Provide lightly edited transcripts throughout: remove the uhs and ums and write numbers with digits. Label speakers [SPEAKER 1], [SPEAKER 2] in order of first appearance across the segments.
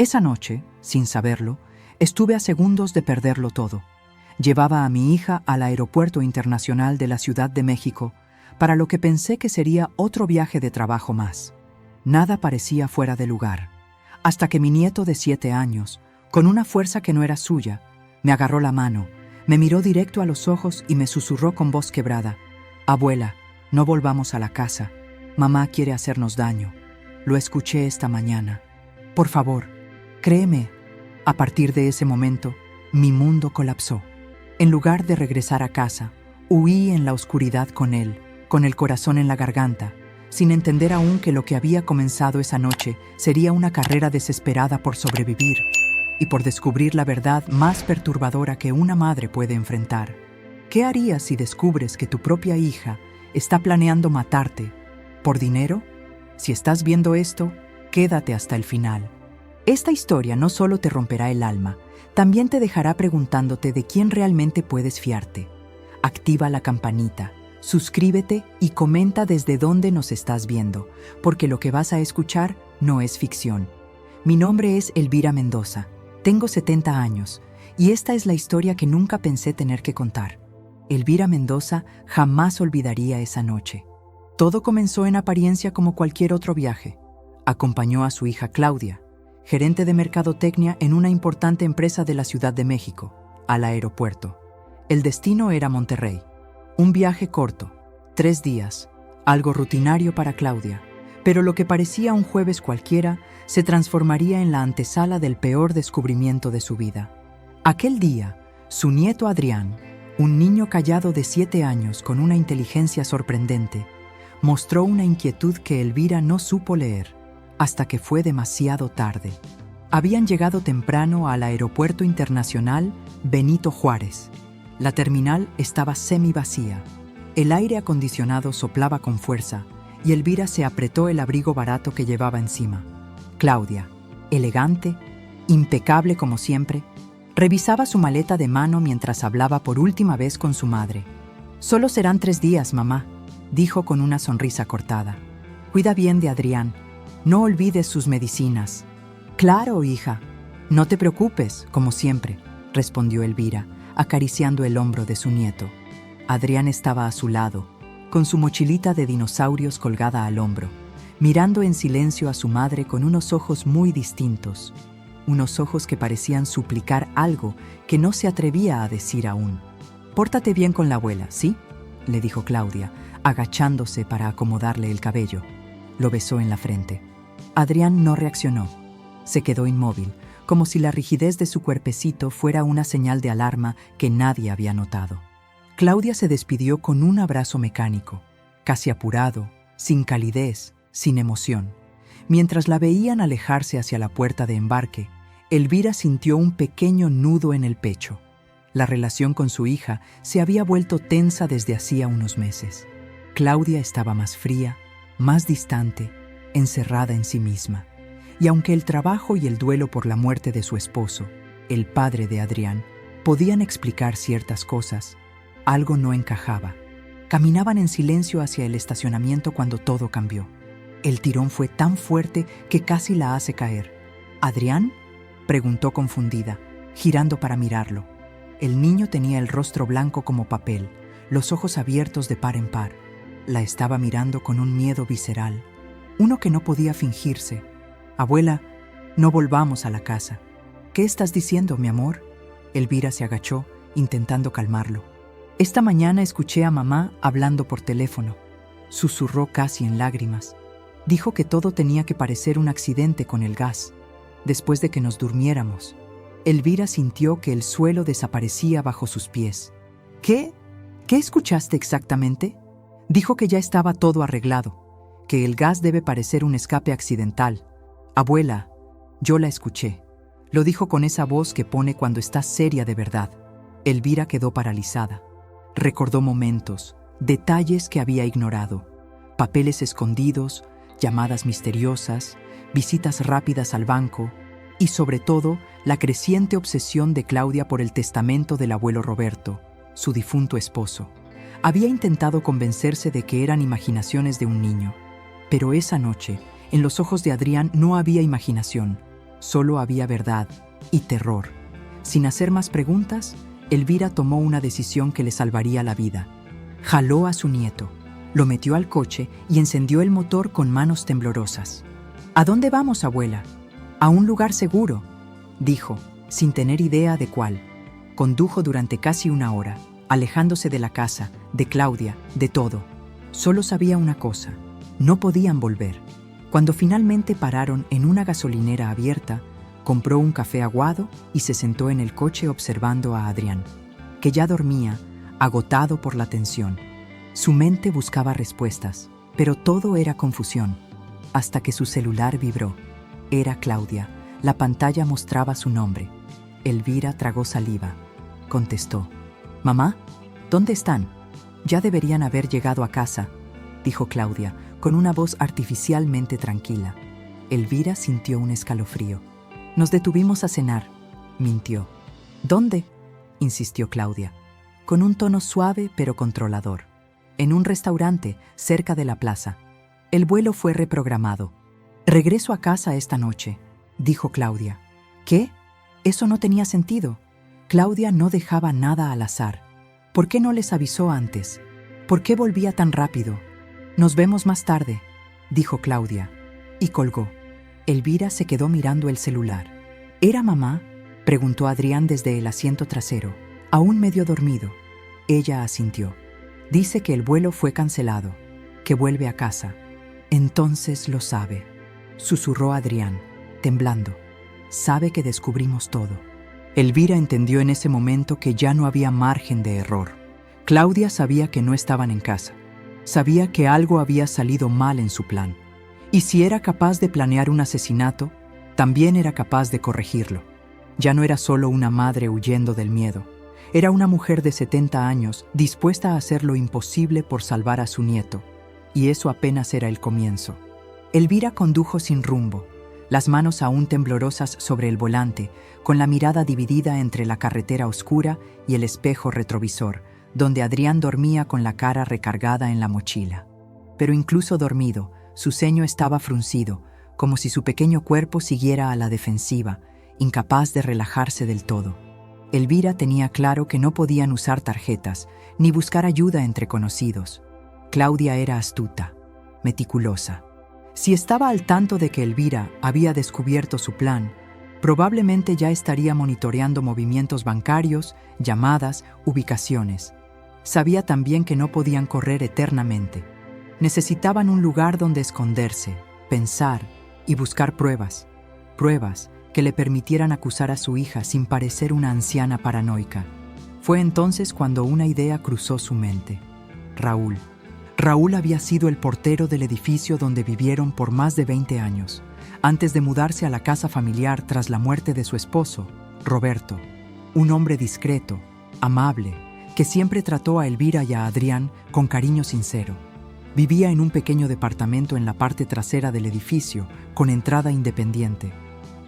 [SPEAKER 1] Esa noche, sin saberlo, estuve a segundos de perderlo todo. Llevaba a mi hija al Aeropuerto Internacional de la Ciudad de México, para lo que pensé que sería otro viaje de trabajo más. Nada parecía fuera de lugar, hasta que mi nieto de 7 años, con una fuerza que no era suya, me agarró la mano, me miró directo a los ojos y me susurró con voz quebrada: «Abuela, no volvamos a la casa. Mamá quiere hacernos daño. Lo escuché esta mañana. Por favor, créeme». A partir de ese momento, mi mundo colapsó. En lugar de regresar a casa, huí en la oscuridad con él, con el corazón en la garganta, sin entender aún que lo que había comenzado esa noche sería una carrera desesperada por sobrevivir y por descubrir la verdad más perturbadora que una madre puede enfrentar. ¿Qué harías si descubres que tu propia hija está planeando matarte por dinero? Si estás viendo esto, quédate hasta el final. Esta historia no solo te romperá el alma, también te dejará preguntándote de quién realmente puedes fiarte. Activa la campanita, suscríbete y comenta desde dónde nos estás viendo, porque lo que vas a escuchar no es ficción. Mi nombre es Elvira Mendoza, tengo 70 años y esta es la historia que nunca pensé tener que contar. Elvira Mendoza jamás olvidaría esa noche. Todo comenzó en apariencia como cualquier otro viaje. Acompañó a su hija Claudia, gerente de mercadotecnia en una importante empresa de la Ciudad de México, al aeropuerto. El destino era Monterrey. Un viaje corto, 3 días, algo rutinario para Claudia, pero lo que parecía un jueves cualquiera se transformaría en la antesala del peor descubrimiento de su vida. Aquel día, su nieto Adrián, un niño callado de 7 años con una inteligencia sorprendente, mostró una inquietud que Elvira no supo leer, hasta que fue demasiado tarde. Habían llegado temprano al Aeropuerto Internacional Benito Juárez. La terminal estaba semivacía. El aire acondicionado soplaba con fuerza y Elvira se apretó el abrigo barato que llevaba encima. Claudia, elegante, impecable como siempre, revisaba su maleta de mano mientras hablaba por última vez con su madre. «Solo serán 3 días, mamá», dijo con una sonrisa cortada. «Cuida bien de Adrián. No olvides sus medicinas». «Claro, hija. No te preocupes, como siempre», respondió Elvira, acariciando el hombro de su nieto. Adrián estaba a su lado, con su mochilita de dinosaurios colgada al hombro, mirando en silencio a su madre con unos ojos muy distintos, unos ojos que parecían suplicar algo que no se atrevía a decir aún. «Pórtate bien con la abuela, ¿sí?», le dijo Claudia, agachándose para acomodarle el cabello. Lo besó en la frente. Adrián no reaccionó. Se quedó inmóvil, como si la rigidez de su cuerpecito fuera una señal de alarma que nadie había notado. Claudia se despidió con un abrazo mecánico, casi apurado, sin calidez, sin emoción. Mientras la veían alejarse hacia la puerta de embarque, Elvira sintió un pequeño nudo en el pecho. La relación con su hija se había vuelto tensa desde hacía unos meses. Claudia estaba más fría, más distante, encerrada en sí misma. Y aunque el trabajo y el duelo por la muerte de su esposo, el padre de Adrián, podían explicar ciertas cosas, algo no encajaba. Caminaban en silencio hacia el estacionamiento cuando todo cambió. El tirón fue tan fuerte que casi la hace caer. «¿Adrián?», preguntó confundida, girando para mirarlo. El niño tenía el rostro blanco como papel, los ojos abiertos de par en par. La estaba mirando con un miedo visceral, uno que no podía fingirse. «Abuela, no volvamos a la casa». «¿Qué estás diciendo, mi amor?». Elvira se agachó, intentando calmarlo. «Esta mañana escuché a mamá hablando por teléfono», susurró casi en lágrimas. «Dijo que todo tenía que parecer un accidente con el gas, después de que nos durmiéramos». Elvira sintió que el suelo desaparecía bajo sus pies. «¿Qué? ¿Qué escuchaste exactamente?». «Dijo que ya estaba todo arreglado, que el gas debe parecer un escape accidental». «Abuela, yo la escuché». Lo dijo con esa voz que pone cuando está seria de verdad. Elvira quedó paralizada. Recordó momentos, detalles que había ignorado. Papeles escondidos, llamadas misteriosas, visitas rápidas al banco y, sobre todo, la creciente obsesión de Claudia por el testamento del abuelo Roberto, su difunto esposo. Había intentado convencerse de que eran imaginaciones de un niño, pero esa noche, en los ojos de Adrián no había imaginación, Solo había verdad y terror. Sin hacer más preguntas, Elvira tomó una decisión que le salvaría la vida. Jaló a su nieto, lo metió al coche y encendió el motor con manos temblorosas. «¿A dónde vamos, abuela?» «A un lugar seguro», dijo, sin tener idea de cuál. Condujo durante casi una hora, alejándose de la casa, de Claudia, de todo. Solo sabía una cosa: no podían volver. Cuando finalmente pararon en una gasolinera abierta, compró un café aguado y se sentó en el coche observando a Adrián, que ya dormía, agotado por la tensión. Su mente buscaba respuestas, pero todo era confusión, hasta que su celular vibró. Era Claudia. La pantalla mostraba su nombre. Elvira tragó saliva. Contestó. «Mamá, ¿dónde están?» «Ya deberían haber llegado a casa», dijo Claudia, con una voz artificialmente tranquila. Elvira sintió un escalofrío. «Nos detuvimos a cenar», mintió. «¿Dónde?», insistió Claudia, con un tono suave pero controlador. «En un restaurante, cerca de la plaza. El vuelo fue reprogramado. Regreso a casa esta noche», dijo Claudia. «¿Qué? Eso no tenía sentido». Claudia no dejaba nada al azar. ¿Por qué no les avisó antes? ¿Por qué volvía tan rápido? «Nos vemos más tarde», dijo Claudia, y colgó. Elvira se quedó mirando el celular. «¿Era mamá?», preguntó Adrián desde el asiento trasero, aún medio dormido. Ella asintió. «Dice que el vuelo fue cancelado, que vuelve a casa». «Entonces lo sabe», susurró Adrián, temblando. «Sabe que descubrimos todo». Elvira entendió en ese momento que ya no había margen de error. Claudia sabía que no estaban en casa. Sabía que algo había salido mal en su plan. Y si era capaz de planear un asesinato, también era capaz de corregirlo. Ya no era solo una madre huyendo del miedo. Era una mujer de 70 años dispuesta a hacer lo imposible por salvar a su nieto. Y eso apenas era el comienzo. Elvira condujo sin rumbo, las manos aún temblorosas sobre el volante, con la mirada dividida entre la carretera oscura y el espejo retrovisor, donde Adrián dormía con la cara recargada en la mochila. Pero incluso dormido, su ceño estaba fruncido, como si su pequeño cuerpo siguiera a la defensiva, incapaz de relajarse del todo. Elvira tenía claro que no podían usar tarjetas, ni buscar ayuda entre conocidos. Claudia era astuta, meticulosa. Si estaba al tanto de que Elvira había descubierto su plan, probablemente ya estaría monitoreando movimientos bancarios, llamadas, ubicaciones. Sabía también que no podían correr eternamente. Necesitaban un lugar donde esconderse, pensar y buscar pruebas. Pruebas que le permitieran acusar a su hija sin parecer una anciana paranoica. Fue entonces cuando una idea cruzó su mente. Raúl. Raúl había sido el portero del edificio donde vivieron por más de 20 años, antes de mudarse a la casa familiar tras la muerte de su esposo, Roberto. Un hombre discreto, amable, que siempre trató a Elvira y a Adrián con cariño sincero. Vivía en un pequeño departamento en la parte trasera del edificio, con entrada independiente.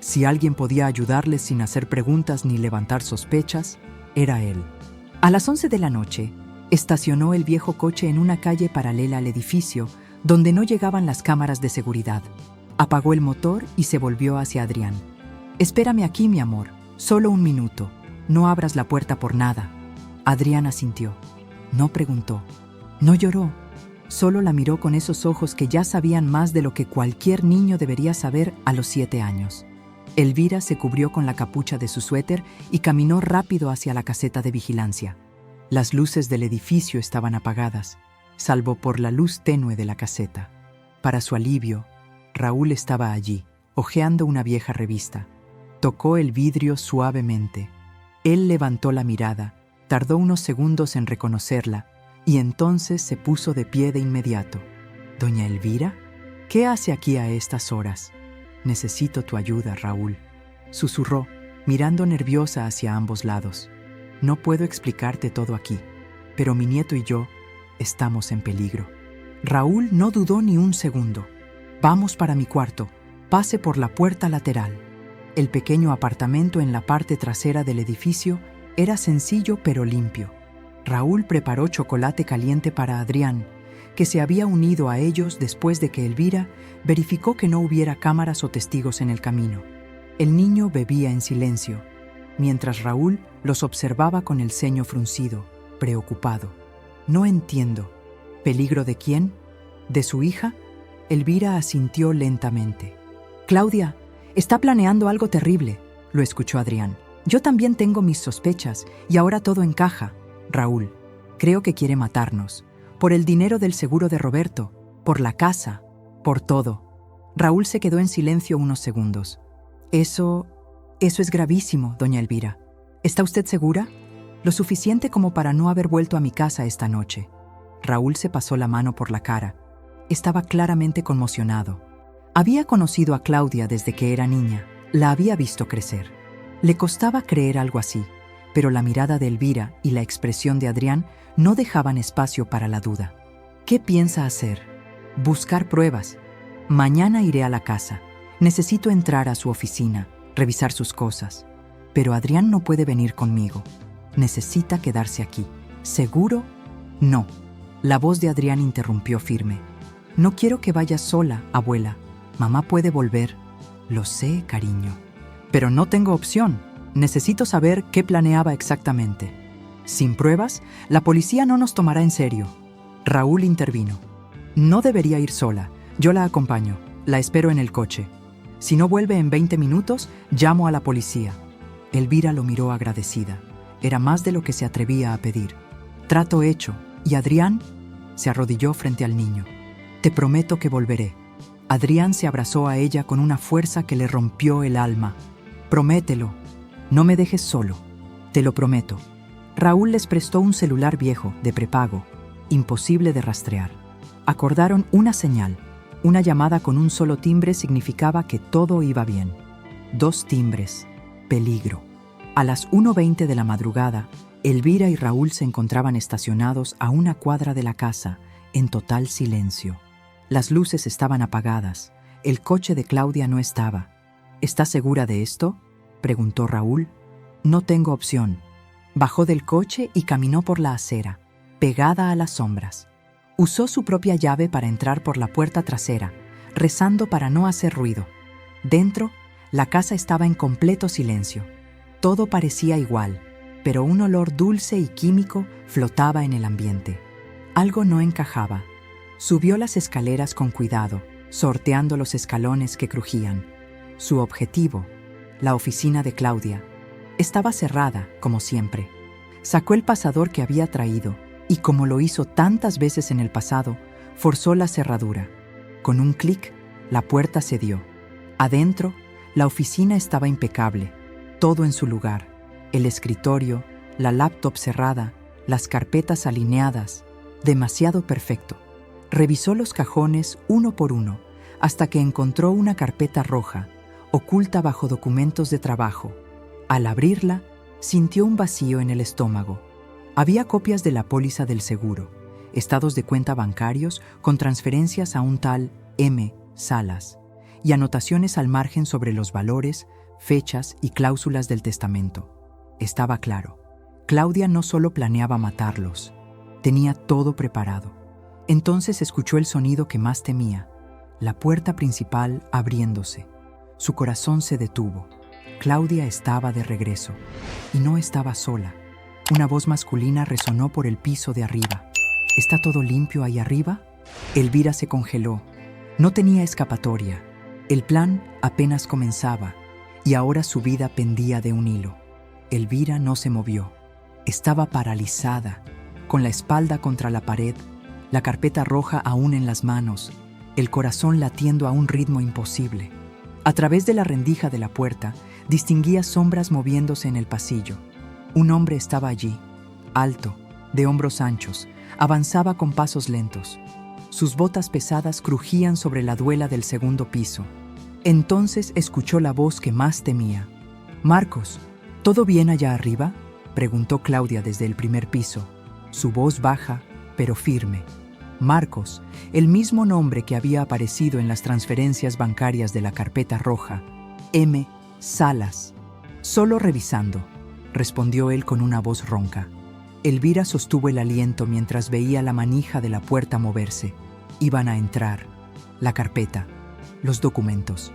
[SPEAKER 1] Si alguien podía ayudarles sin hacer preguntas ni levantar sospechas, era él. A las 11 de la noche, estacionó el viejo coche en una calle paralela al edificio, donde no llegaban las cámaras de seguridad. Apagó el motor y se volvió hacia Adrián. «Espérame aquí, mi amor, solo un minuto. No abras la puerta por nada». Adrián asintió. No preguntó. No lloró. Solo la miró con esos ojos que ya sabían más de lo que cualquier niño debería saber a los 7 años. Elvira se cubrió con la capucha de su suéter y caminó rápido hacia la caseta de vigilancia. Las luces del edificio estaban apagadas, salvo por la luz tenue de la caseta. Para su alivio, Raúl estaba allí, hojeando una vieja revista. Tocó el vidrio suavemente. Él levantó la mirada, tardó unos segundos en reconocerla, y entonces se puso de pie de inmediato. «¿Doña Elvira? ¿Qué hace aquí a estas horas?» «Necesito tu ayuda, Raúl», susurró, mirando nerviosa hacia ambos lados. «No puedo explicarte todo aquí, pero mi nieto y yo estamos en peligro». Raúl no dudó ni un segundo. «Vamos para mi cuarto. Pase por la puerta lateral». El pequeño apartamento en la parte trasera del edificio era sencillo pero limpio. Raúl preparó chocolate caliente para Adrián, que se había unido a ellos después de que Elvira verificó que no hubiera cámaras o testigos en el camino. El niño bebía en silencio, mientras Raúl los observaba con el ceño fruncido, preocupado. No entiendo. ¿Peligro de quién? ¿De su hija? Elvira asintió lentamente. Claudia, está planeando algo terrible, lo escuchó Adrián. Yo también tengo mis sospechas y ahora todo encaja. Raúl, creo que quiere matarnos. Por el dinero del seguro de Roberto, por la casa, por todo. Raúl se quedó en silencio unos segundos. Eso es gravísimo, doña Elvira. ¿Está usted segura? Lo suficiente como para no haber vuelto a mi casa esta noche. Raúl se pasó la mano por la cara. Estaba claramente conmocionado. Había conocido a Claudia desde que era niña. La había visto crecer. Le costaba creer algo así, pero la mirada de Elvira y la expresión de Adrián no dejaban espacio para la duda. ¿Qué piensa hacer? Buscar pruebas. Mañana iré a la casa. Necesito entrar a su oficina, revisar sus cosas. Pero Adrián no puede venir conmigo. Necesita quedarse aquí. ¿Seguro? No. La voz de Adrián interrumpió firme. No quiero que vayas sola, abuela. Mamá puede volver. Lo sé, cariño. Pero no tengo opción. Necesito saber qué planeaba exactamente. Sin pruebas, la policía no nos tomará en serio. Raúl intervino. No debería ir sola. Yo la acompaño. La espero en el coche. Si no vuelve en 20 minutos, llamo a la policía. Elvira lo miró agradecida. Era más de lo que se atrevía a pedir. Trato hecho. ¿Y Adrián? Se arrodilló frente al niño. Te prometo que volveré. Adrián se abrazó a ella con una fuerza que le rompió el alma. Promételo. No me dejes solo. Te lo prometo. Raúl les prestó un celular viejo, de prepago, imposible de rastrear. Acordaron una señal. Una llamada con un solo timbre significaba que todo iba bien. 2 timbres. Peligro. A las 1:20 de la madrugada, Elvira y Raúl se encontraban estacionados a una cuadra de la casa, en total silencio. Las luces estaban apagadas. El coche de Claudia no estaba. ¿Estás segura de esto?, preguntó Raúl. No tengo opción. Bajó del coche y caminó por la acera, pegada a las sombras. Usó su propia llave para entrar por la puerta trasera, rezando para no hacer ruido. Dentro, la casa estaba en completo silencio. Todo parecía igual, pero un olor dulce y químico flotaba en el ambiente. Algo no encajaba. Subió las escaleras con cuidado, sorteando los escalones que crujían. Su objetivo, la oficina de Claudia, estaba cerrada, como siempre. Sacó el pasador que había traído y, como lo hizo tantas veces en el pasado, forzó la cerradura. Con un clic, la puerta cedió. Adentro, la oficina estaba impecable, todo en su lugar. El escritorio, la laptop cerrada, las carpetas alineadas, demasiado perfecto. Revisó los cajones uno por uno, hasta que encontró una carpeta roja, oculta bajo documentos de trabajo. Al abrirla, sintió un vacío en el estómago. Había copias de la póliza del seguro, estados de cuenta bancarios con transferencias a un tal M. Salas, y anotaciones al margen sobre los valores, fechas y cláusulas del testamento. Estaba claro. Claudia no solo planeaba matarlos, tenía todo preparado. Entonces escuchó el sonido que más temía, la puerta principal abriéndose. Su corazón se detuvo. Claudia estaba de regreso, y no estaba sola. Una voz masculina resonó por el piso de arriba. ¿Está todo limpio ahí arriba? Elvira se congeló. No tenía escapatoria. El plan apenas comenzaba, y ahora su vida pendía de un hilo. Elvira no se movió. Estaba paralizada, con la espalda contra la pared, la carpeta roja aún en las manos, el corazón latiendo a un ritmo imposible. A través de la rendija de la puerta, distinguía sombras moviéndose en el pasillo. Un hombre estaba allí, alto, de hombros anchos, avanzaba con pasos lentos. Sus botas pesadas crujían sobre la duela del segundo piso. Entonces escuchó la voz que más temía. «Marcos, ¿todo bien allá arriba?», preguntó Claudia desde el primer piso. Su voz baja, pero firme. Marcos, el mismo nombre que había aparecido en las transferencias bancarias de la carpeta roja. M. Salas. «Solo revisando», respondió él con una voz ronca. Elvira sostuvo el aliento mientras veía la manija de la puerta moverse. Iban a entrar. La carpeta. Los documentos.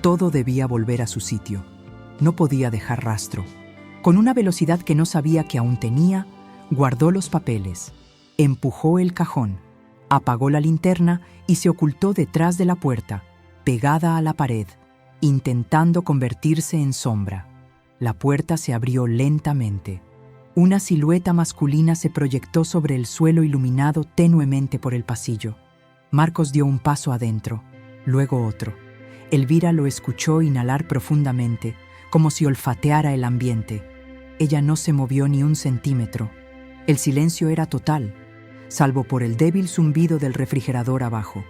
[SPEAKER 1] Todo debía volver a su sitio. No podía dejar rastro. Con una velocidad que no sabía que aún tenía, guardó los papeles, empujó el cajón, apagó la linterna y se ocultó detrás de la puerta, pegada a la pared, intentando convertirse en sombra. La puerta se abrió lentamente. Una silueta masculina se proyectó sobre el suelo iluminado tenuemente por el pasillo. Marcos dio un paso adentro, luego otro. Elvira lo escuchó inhalar profundamente, como si olfateara el ambiente. Ella no se movió ni un centímetro. El silencio era total, salvo por el débil zumbido del refrigerador abajo.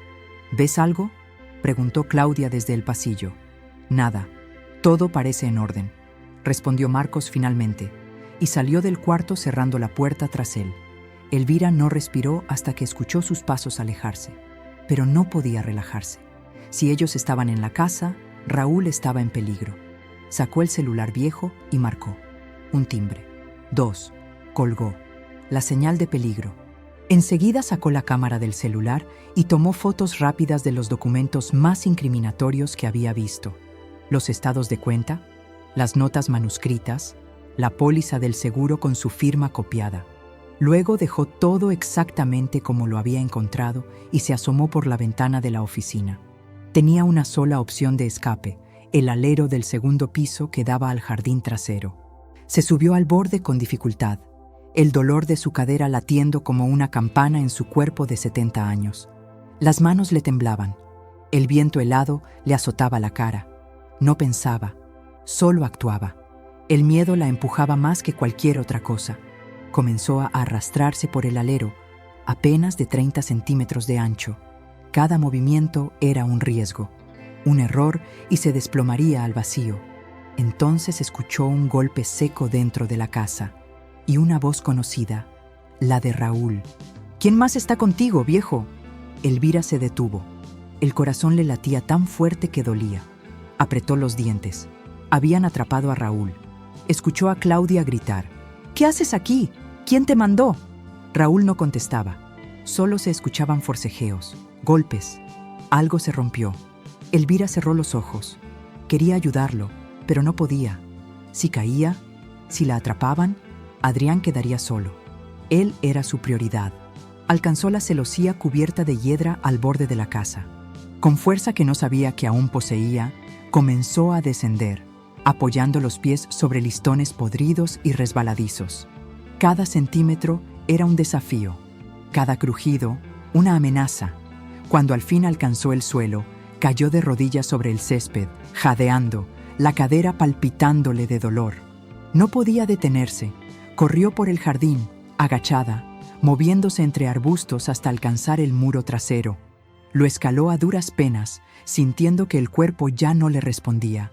[SPEAKER 1] ¿Ves algo?, preguntó Claudia desde el pasillo. Nada. Todo parece en orden, respondió Marcos finalmente, y salió del cuarto cerrando la puerta tras él. Elvira no respiró hasta que escuchó sus pasos alejarse, pero no podía relajarse. Si ellos estaban en la casa, Raúl estaba en peligro. Sacó el celular viejo y marcó. Un timbre. 2. Colgó. La señal de peligro. Enseguida sacó la cámara del celular y tomó fotos rápidas de los documentos más incriminatorios que había visto. Los estados de cuenta, las notas manuscritas, la póliza del seguro con su firma copiada. Luego dejó todo exactamente como lo había encontrado y se asomó por la ventana de la oficina. Tenía una sola opción de escape, el alero del segundo piso que daba al jardín trasero. Se subió al borde con dificultad, el dolor de su cadera latiendo como una campana en su cuerpo de 70 años. Las manos le temblaban, el viento helado le azotaba la cara. No pensaba, solo actuaba. El miedo la empujaba más que cualquier otra cosa. Comenzó a arrastrarse por el alero, apenas de 30 centímetros de ancho. Cada movimiento era un riesgo, un error y se desplomaría al vacío. Entonces escuchó un golpe seco dentro de la casa y una voz conocida, la de Raúl. ¿Quién más está contigo, viejo? Elvira se detuvo. El corazón le latía tan fuerte que dolía. Apretó los dientes. Habían atrapado a Raúl. Escuchó a Claudia gritar. ¿Qué haces aquí? ¿Quién te mandó? Raúl no contestaba. Solo se escuchaban forcejeos, golpes. Algo se rompió. Elvira cerró los ojos. Quería ayudarlo, pero no podía. Si caía, si la atrapaban, Adrián quedaría solo. Él era su prioridad. Alcanzó la celosía cubierta de hiedra al borde de la casa. Con fuerza que no sabía que aún poseía, comenzó a descender, apoyando los pies sobre listones podridos y resbaladizos. Cada centímetro era un desafío, cada crujido una amenaza. Cuando al fin alcanzó el suelo, cayó de rodillas sobre el césped, jadeando, la cadera palpitándole de dolor. No podía detenerse. Corrió por el jardín, agachada, moviéndose entre arbustos hasta alcanzar el muro trasero. Lo escaló a duras penas, sintiendo que el cuerpo ya no le respondía.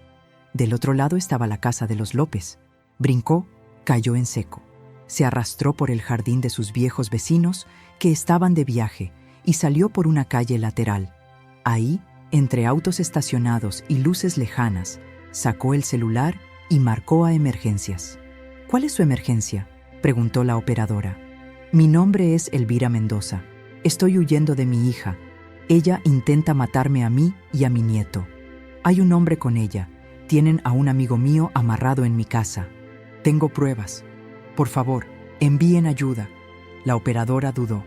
[SPEAKER 1] Del otro lado estaba la casa de los López. Brincó, cayó en seco. Se arrastró por el jardín de sus viejos vecinos, que estaban de viaje, y salió por una calle lateral. Ahí, entre autos estacionados y luces lejanas, sacó el celular y marcó a emergencias. ¿Cuál es su emergencia?, preguntó la operadora. Mi nombre es Elvira Mendoza. Estoy huyendo de mi hija. Ella intenta matarme a mí y a mi nieto. Hay un hombre con ella. Tienen a un amigo mío amarrado en mi casa. Tengo pruebas. Por favor, envíen ayuda. La operadora dudó.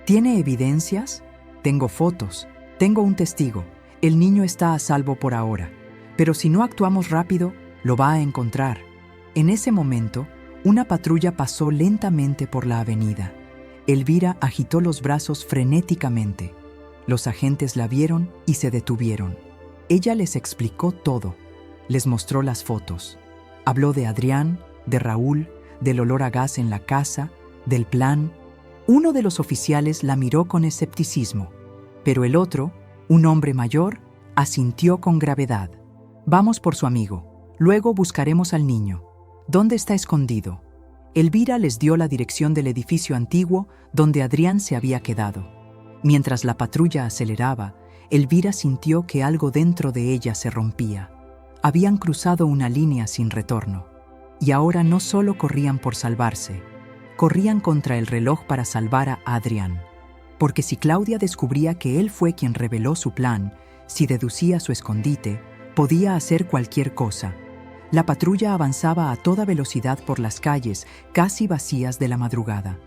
[SPEAKER 1] ¿Tiene evidencias? Tengo fotos. Tengo un testigo. El niño está a salvo por ahora. Pero si no actuamos rápido, lo va a encontrar. En ese momento, una patrulla pasó lentamente por la avenida. Elvira agitó los brazos frenéticamente. Los agentes la vieron y se detuvieron. Ella les explicó todo. Les mostró las fotos. Habló de Adrián, de Raúl, del olor a gas en la casa, del plan. Uno de los oficiales la miró con escepticismo, pero el otro, un hombre mayor, asintió con gravedad. Vamos por su amigo. Luego buscaremos al niño. ¿Dónde está escondido? Elvira les dio la dirección del edificio antiguo donde Adrián se había quedado. Mientras la patrulla aceleraba, Elvira sintió que algo dentro de ella se rompía. Habían cruzado una línea sin retorno. Y ahora no solo corrían por salvarse, corrían contra el reloj para salvar a Adrián. Porque si Claudia descubría que él fue quien reveló su plan, si deducía su escondite, Podía hacer cualquier cosa. La patrulla avanzaba a toda velocidad por las calles, casi vacías de la madrugada.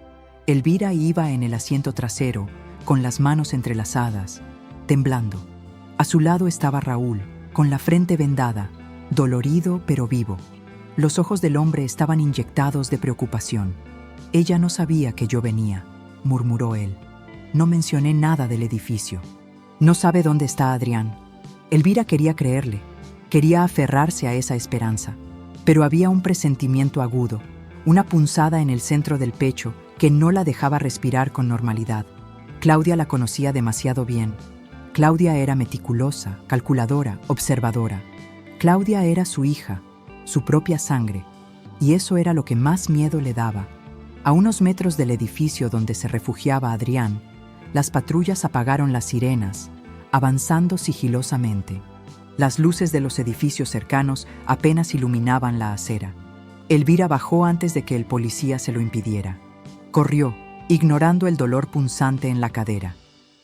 [SPEAKER 1] Elvira iba en el asiento trasero, con las manos entrelazadas, temblando. A su lado estaba Raúl, con la frente vendada, dolorido pero vivo. Los ojos del hombre estaban inyectados de preocupación. «Ella no sabía que yo venía», murmuró él. «No mencioné nada del edificio. No sabe dónde está Adrián». Elvira quería creerle, quería aferrarse a esa esperanza, pero había un presentimiento agudo, una punzada en el centro del pecho que no la dejaba respirar con normalidad. Claudia la conocía demasiado bien. Claudia era meticulosa, calculadora, observadora. Claudia era su hija, su propia sangre, y eso era lo que más miedo le daba. A unos metros del edificio donde se refugiaba Adrián, las patrullas apagaron las sirenas, avanzando sigilosamente. Las luces de los edificios cercanos apenas iluminaban la acera. Elvira bajó antes de que el policía se lo impidiera. Corrió, ignorando el dolor punzante en la cadera.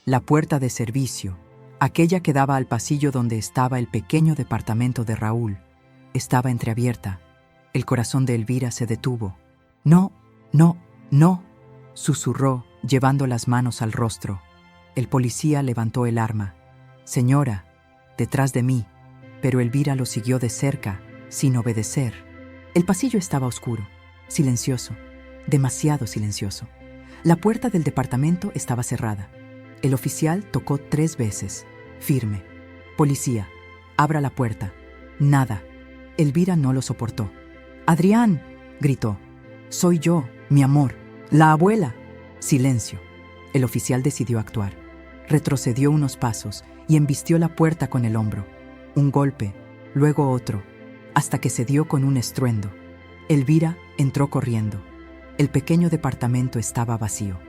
[SPEAKER 1] La puerta de servicio, aquella que daba al pasillo donde estaba el pequeño departamento de Raúl, estaba entreabierta. El corazón de Elvira se detuvo. «No, no, no», susurró, llevando las manos al rostro. El policía levantó el arma. «Señora», detrás de mí, pero Elvira lo siguió de cerca, sin obedecer. El pasillo estaba oscuro, silencioso, demasiado silencioso. La puerta del departamento estaba cerrada. El oficial tocó 3 veces, firme. «Policía, abra la puerta». Nada. Elvira no lo soportó. «Adrián», gritó. «Soy yo, mi amor, la abuela». Silencio. El oficial decidió actuar. Retrocedió unos pasos y embistió la puerta con el hombro. Un golpe, luego otro, hasta que se dio con un estruendo. Elvira entró corriendo. El pequeño departamento estaba vacío.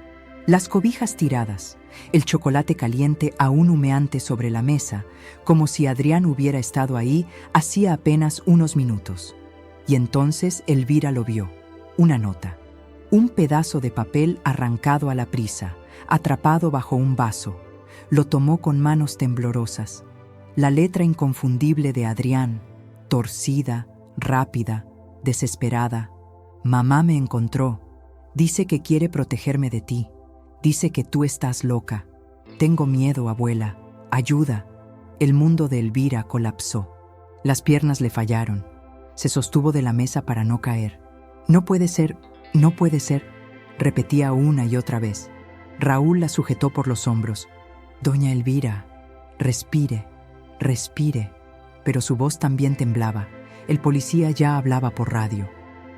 [SPEAKER 1] Las cobijas tiradas, el chocolate caliente aún humeante sobre la mesa, como si Adrián hubiera estado ahí hacía apenas unos minutos. Y entonces Elvira lo vio. Una nota. Un pedazo de papel arrancado a la prisa, atrapado bajo un vaso. Lo tomó con manos temblorosas. La letra inconfundible de Adrián, torcida, rápida, desesperada. «Mamá me encontró. Dice que quiere protegerme de ti. Dice que tú estás loca. Tengo miedo, abuela. Ayuda». El mundo de Elvira colapsó. Las piernas le fallaron. Se sostuvo de la mesa para no caer. «No puede ser, no puede ser», repetía una y otra vez. Raúl la sujetó por los hombros. «Doña Elvira, respire, respire». Pero su voz también temblaba. El policía ya hablaba por radio.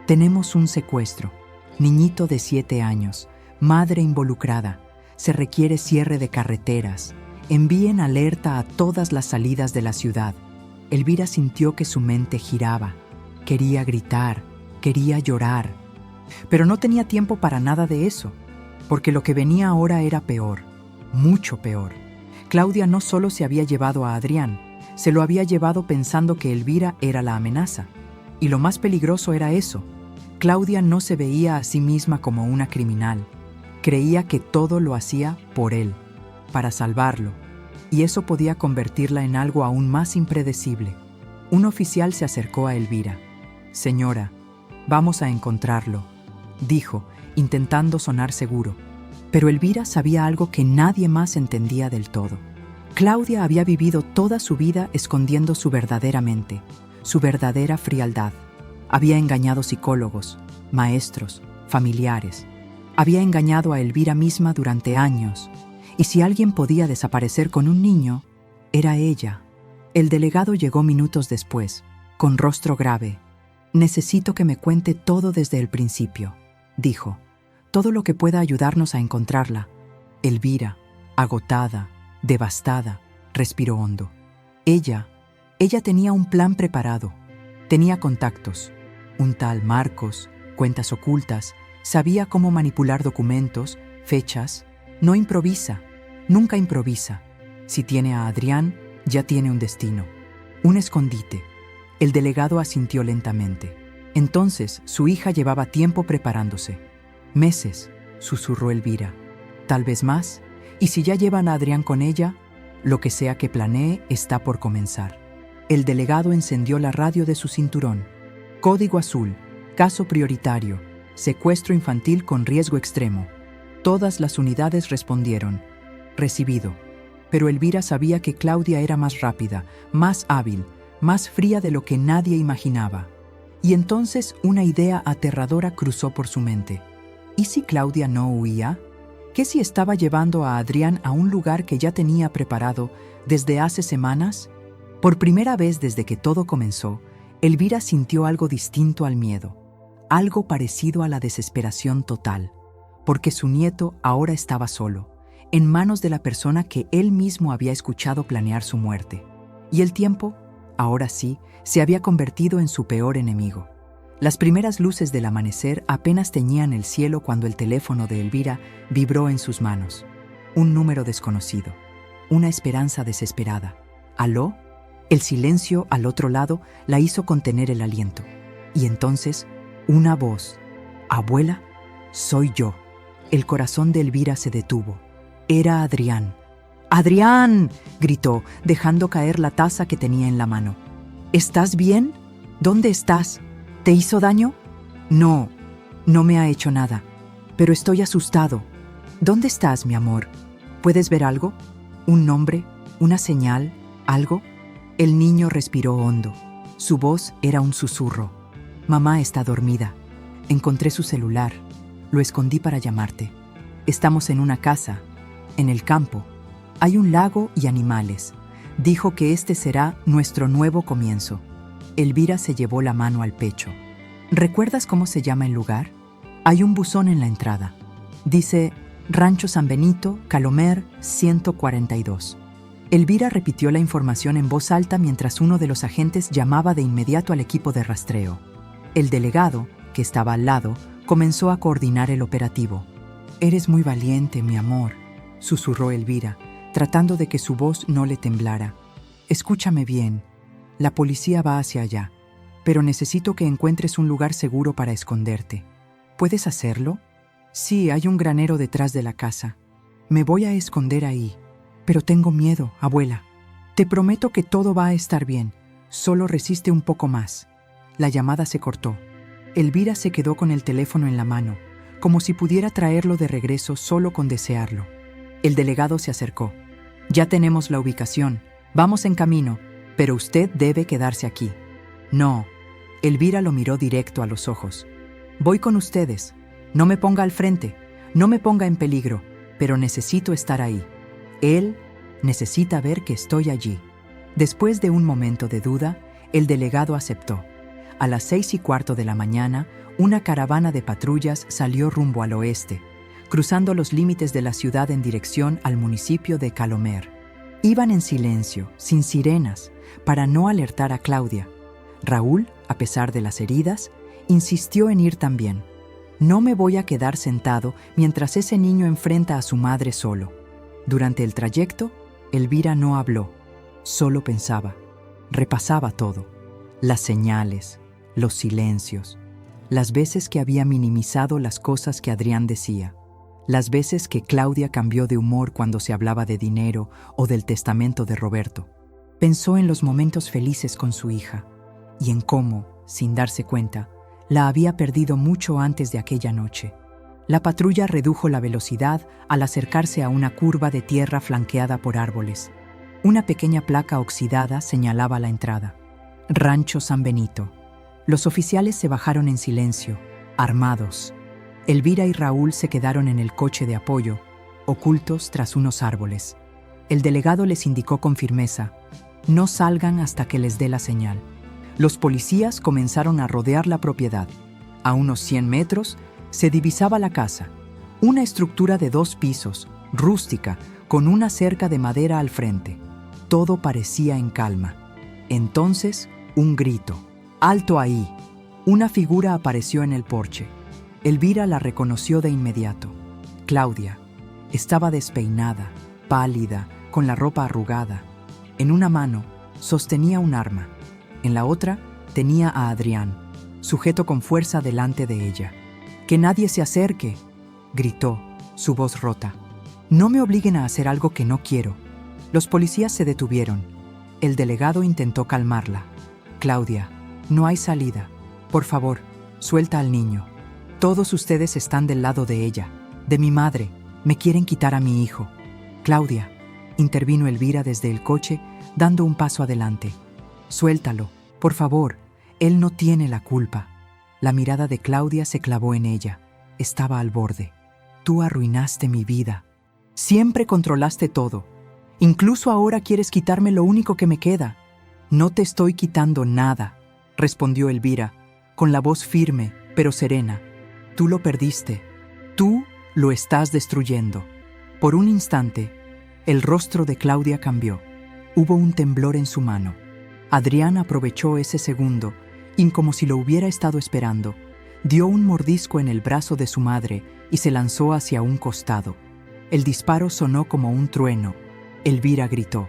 [SPEAKER 1] «Tenemos un secuestro. Niñito de 7 años. Madre involucrada. Se requiere cierre de carreteras. Envíen alerta a todas las salidas de la ciudad». Elvira sintió que su mente giraba. Quería gritar, quería llorar. Pero no tenía tiempo para nada de eso, porque lo que venía ahora era peor, mucho peor. Claudia no solo se había llevado a Adrián, se lo había llevado pensando que Elvira era la amenaza. Y lo más peligroso era eso. Claudia no se veía a sí misma como una criminal. Creía que todo lo hacía por él, para salvarlo, y eso podía convertirla en algo aún más impredecible. Un oficial se acercó a Elvira. «Señora, vamos a encontrarlo», dijo, intentando sonar seguro. Pero Elvira sabía algo que nadie más entendía del todo. Claudia había vivido toda su vida escondiendo su verdadera mente, su verdadera frialdad. Había engañado psicólogos, maestros, familiares. Había engañado a Elvira misma durante años. Y si alguien podía desaparecer con un niño, era ella. El delegado llegó minutos después, con rostro grave. «Necesito que me cuente todo desde el principio», dijo. «Todo lo que pueda ayudarnos a encontrarla». Elvira, agotada, devastada, respiró hondo. Ella tenía un plan preparado. Tenía contactos. Un tal Marcos, cuentas ocultas, sabía cómo manipular documentos, fechas. No improvisa, nunca improvisa. Si tiene a Adrián, ya tiene un destino, un escondite. El delegado asintió lentamente. Entonces, su hija llevaba tiempo preparándose. «Meses», susurró Elvira. «Tal vez más. Y si ya llevan a Adrián con ella, lo que sea que planee está por comenzar». El delegado encendió la radio de su cinturón. Código azul, caso prioritario, secuestro infantil con riesgo extremo. Todas las unidades respondieron. Recibido. Pero Elvira sabía que Claudia era más rápida, más hábil, más fría de lo que nadie imaginaba. Y entonces una idea aterradora cruzó por su mente. ¿Y si Claudia no huía? ¿Qué si estaba llevando a Adrián a un lugar que ya tenía preparado desde hace semanas? Por primera vez desde que todo comenzó, Elvira sintió algo distinto al miedo, algo parecido a la desesperación total, porque su nieto ahora estaba solo, en manos de la persona que él mismo había escuchado planear su muerte. Y el tiempo, ahora sí, se había convertido en su peor enemigo. Las primeras luces del amanecer apenas teñían el cielo cuando el teléfono de Elvira vibró en sus manos. Un número desconocido, una esperanza desesperada. ¿Aló? El silencio al otro lado la hizo contener el aliento. Y entonces, una voz. «Abuela, soy yo». El corazón de Elvira se detuvo. Era Adrián. «¡Adrián!», gritó, dejando caer la taza que tenía en la mano. «¿Estás bien? ¿Dónde estás? ¿Te hizo daño?». «No, no me ha hecho nada, pero estoy asustado». «¿Dónde estás, mi amor? ¿Puedes ver algo? ¿Un nombre? ¿Una señal? ¿Algo?». El niño respiró hondo. Su voz era un susurro. «Mamá está dormida. Encontré su celular. Lo escondí para llamarte. Estamos en una casa, en el campo. Hay un lago y animales. Dijo que este será nuestro nuevo comienzo». Elvira se llevó la mano al pecho. «¿Recuerdas cómo se llama el lugar? Hay un buzón en la entrada. Dice Rancho San Benito, Calomer 142. Elvira repitió la información en voz alta mientras uno de los agentes llamaba de inmediato al equipo de rastreo. El delegado, que estaba al lado, comenzó a coordinar el operativo. «Eres muy valiente, mi amor», susurró Elvira, tratando de que su voz no le temblara. «Escúchame bien. La policía va hacia allá, pero necesito que encuentres un lugar seguro para esconderte. ¿Puedes hacerlo?». «Sí, hay un granero detrás de la casa. Me voy a esconder ahí. Pero tengo miedo, abuela. Te prometo que todo va a estar bien. Solo resiste un poco más». La llamada se cortó. Elvira se quedó con el teléfono en la mano, como si pudiera traerlo de regreso solo con desearlo. El delegado se acercó. «Ya tenemos la ubicación. Vamos en camino, pero usted debe quedarse aquí». «No». Elvira lo miró directo a los ojos. «Voy con ustedes. No me ponga al frente. No me ponga en peligro, pero necesito estar ahí. Él necesita ver que estoy allí». Después de un momento de duda, el delegado aceptó. A las 6:15 de la mañana, una caravana de patrullas salió rumbo al oeste, cruzando los límites de la ciudad en dirección al municipio de Calomer. Iban en silencio, sin sirenas, para no alertar a Claudia. Raúl, a pesar de las heridas, insistió en ir también. «No me voy a quedar sentado mientras ese niño enfrenta a su madre solo». Durante el trayecto, Elvira no habló, solo pensaba. Repasaba todo: las señales, los silencios, las veces que había minimizado las cosas que Adrián decía, las veces que Claudia cambió de humor cuando se hablaba de dinero o del testamento de Roberto. Pensó en los momentos felices con su hija y en cómo, sin darse cuenta, la había perdido mucho antes de aquella noche. La patrulla redujo la velocidad al acercarse a una curva de tierra flanqueada por árboles. Una pequeña placa oxidada señalaba la entrada: Rancho San Benito. Los oficiales se bajaron en silencio, armados. Elvira y Raúl se quedaron en el coche de apoyo, ocultos tras unos árboles. El delegado les indicó con firmeza: no salgan hasta que les dé la señal. Los policías comenzaron a rodear la propiedad. A unos 100 metros se divisaba la casa, una estructura de 2 pisos, rústica, con una cerca de madera al frente. Todo parecía en calma. Entonces, un grito: «¡Alto ahí!». Una figura apareció en el porche. Elvira la reconoció de inmediato. Claudia. Estaba despeinada, pálida, con la ropa arrugada. En una mano sostenía un arma. En la otra tenía a Adrián, sujeto con fuerza delante de ella. «¡Que nadie se acerque!», gritó, su voz rota. «No me obliguen a hacer algo que no quiero». Los policías se detuvieron. El delegado intentó calmarla. Claudia, no hay salida. Por favor, suelta al niño. Todos ustedes están del lado de ella, de mi madre. Me quieren quitar a mi hijo. Claudia, intervino Elvira desde el coche, dando un paso adelante. Suéltalo, por favor. Él no tiene la culpa. La mirada de Claudia se clavó en ella. Estaba al borde. Tú arruinaste mi vida. Siempre controlaste todo. Incluso ahora quieres quitarme lo único que me queda. No te estoy quitando nada, respondió Elvira, con la voz firme, pero serena. Tú lo perdiste. Tú lo estás destruyendo. Por un instante, el rostro de Claudia cambió. Hubo un temblor en su mano. Adrián aprovechó ese segundo y, como si lo hubiera estado esperando, dio un mordisco en el brazo de su madre y se lanzó hacia un costado. El disparo sonó como un trueno. Elvira gritó.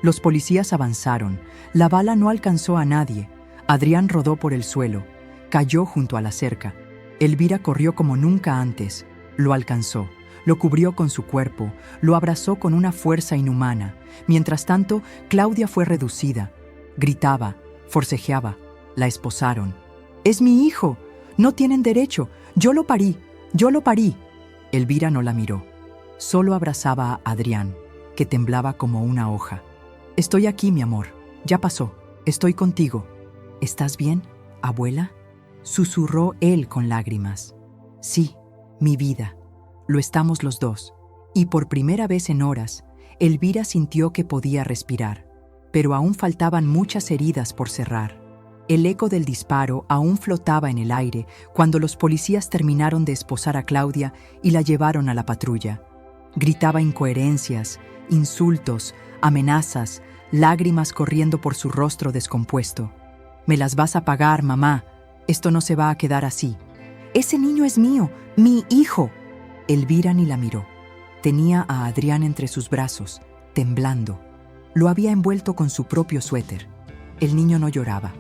[SPEAKER 1] Los policías avanzaron. La bala no alcanzó a nadie. Adrián rodó por el suelo. Cayó junto a la cerca. Elvira corrió como nunca antes. Lo alcanzó. Lo cubrió con su cuerpo. Lo abrazó con una fuerza inhumana. Mientras tanto, Claudia fue reducida. Gritaba, forcejeaba. La esposaron. «¡Es mi hijo! No tienen derecho. Yo lo parí. Yo lo parí». Elvira no la miró. Solo abrazaba a Adrián, que temblaba como una hoja. «Estoy aquí, mi amor. Ya pasó. Estoy contigo». «¿Estás bien, abuela?», susurró él con lágrimas. «Sí, mi vida. Lo estamos los dos». Y por primera vez en horas, Elvira sintió que podía respirar, pero aún faltaban muchas heridas por cerrar. El eco del disparo aún flotaba en el aire cuando los policías terminaron de esposar a Claudia y la llevaron a la patrulla. Gritaba incoherencias, insultos, amenazas, lágrimas corriendo por su rostro descompuesto. «Me las vas a pagar, mamá. Esto no se va a quedar así. Ese niño es mío, mi hijo». Elvira ni la miró. Tenía a Adrián entre sus brazos, temblando. Lo había envuelto con su propio suéter. El niño no lloraba.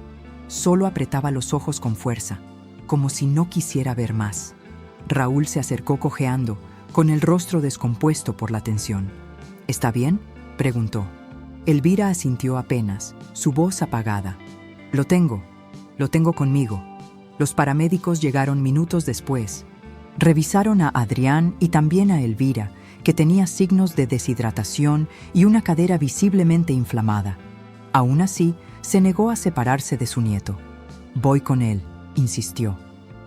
[SPEAKER 1] Solo apretaba los ojos con fuerza, como si no quisiera ver más. Raúl se acercó cojeando, con el rostro descompuesto por la tensión. «¿Está bien?», preguntó. Elvira asintió apenas, su voz apagada. Lo tengo conmigo». Los paramédicos llegaron minutos después. Revisaron a Adrián y también a Elvira, que tenía signos de deshidratación y una cadera visiblemente inflamada. Aún así, se negó a separarse de su nieto. «Voy con él», insistió.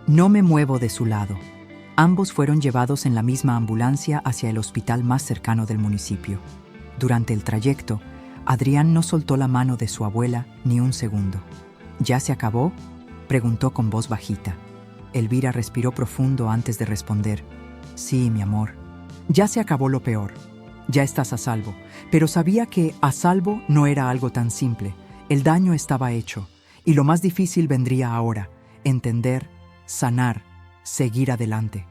[SPEAKER 1] «No me muevo de su lado». Ambos fueron llevados en la misma ambulancia hacia el hospital más cercano del municipio. Durante el trayecto, Adrián no soltó la mano de su abuela ni un segundo. «¿Ya se acabó?», preguntó con voz bajita. Elvira respiró profundo antes de responder. «Sí, mi amor. Ya se acabó lo peor. Ya estás a salvo». Pero sabía que a salvo no era algo tan simple. El daño estaba hecho, y lo más difícil vendría ahora: entender, sanar, seguir adelante.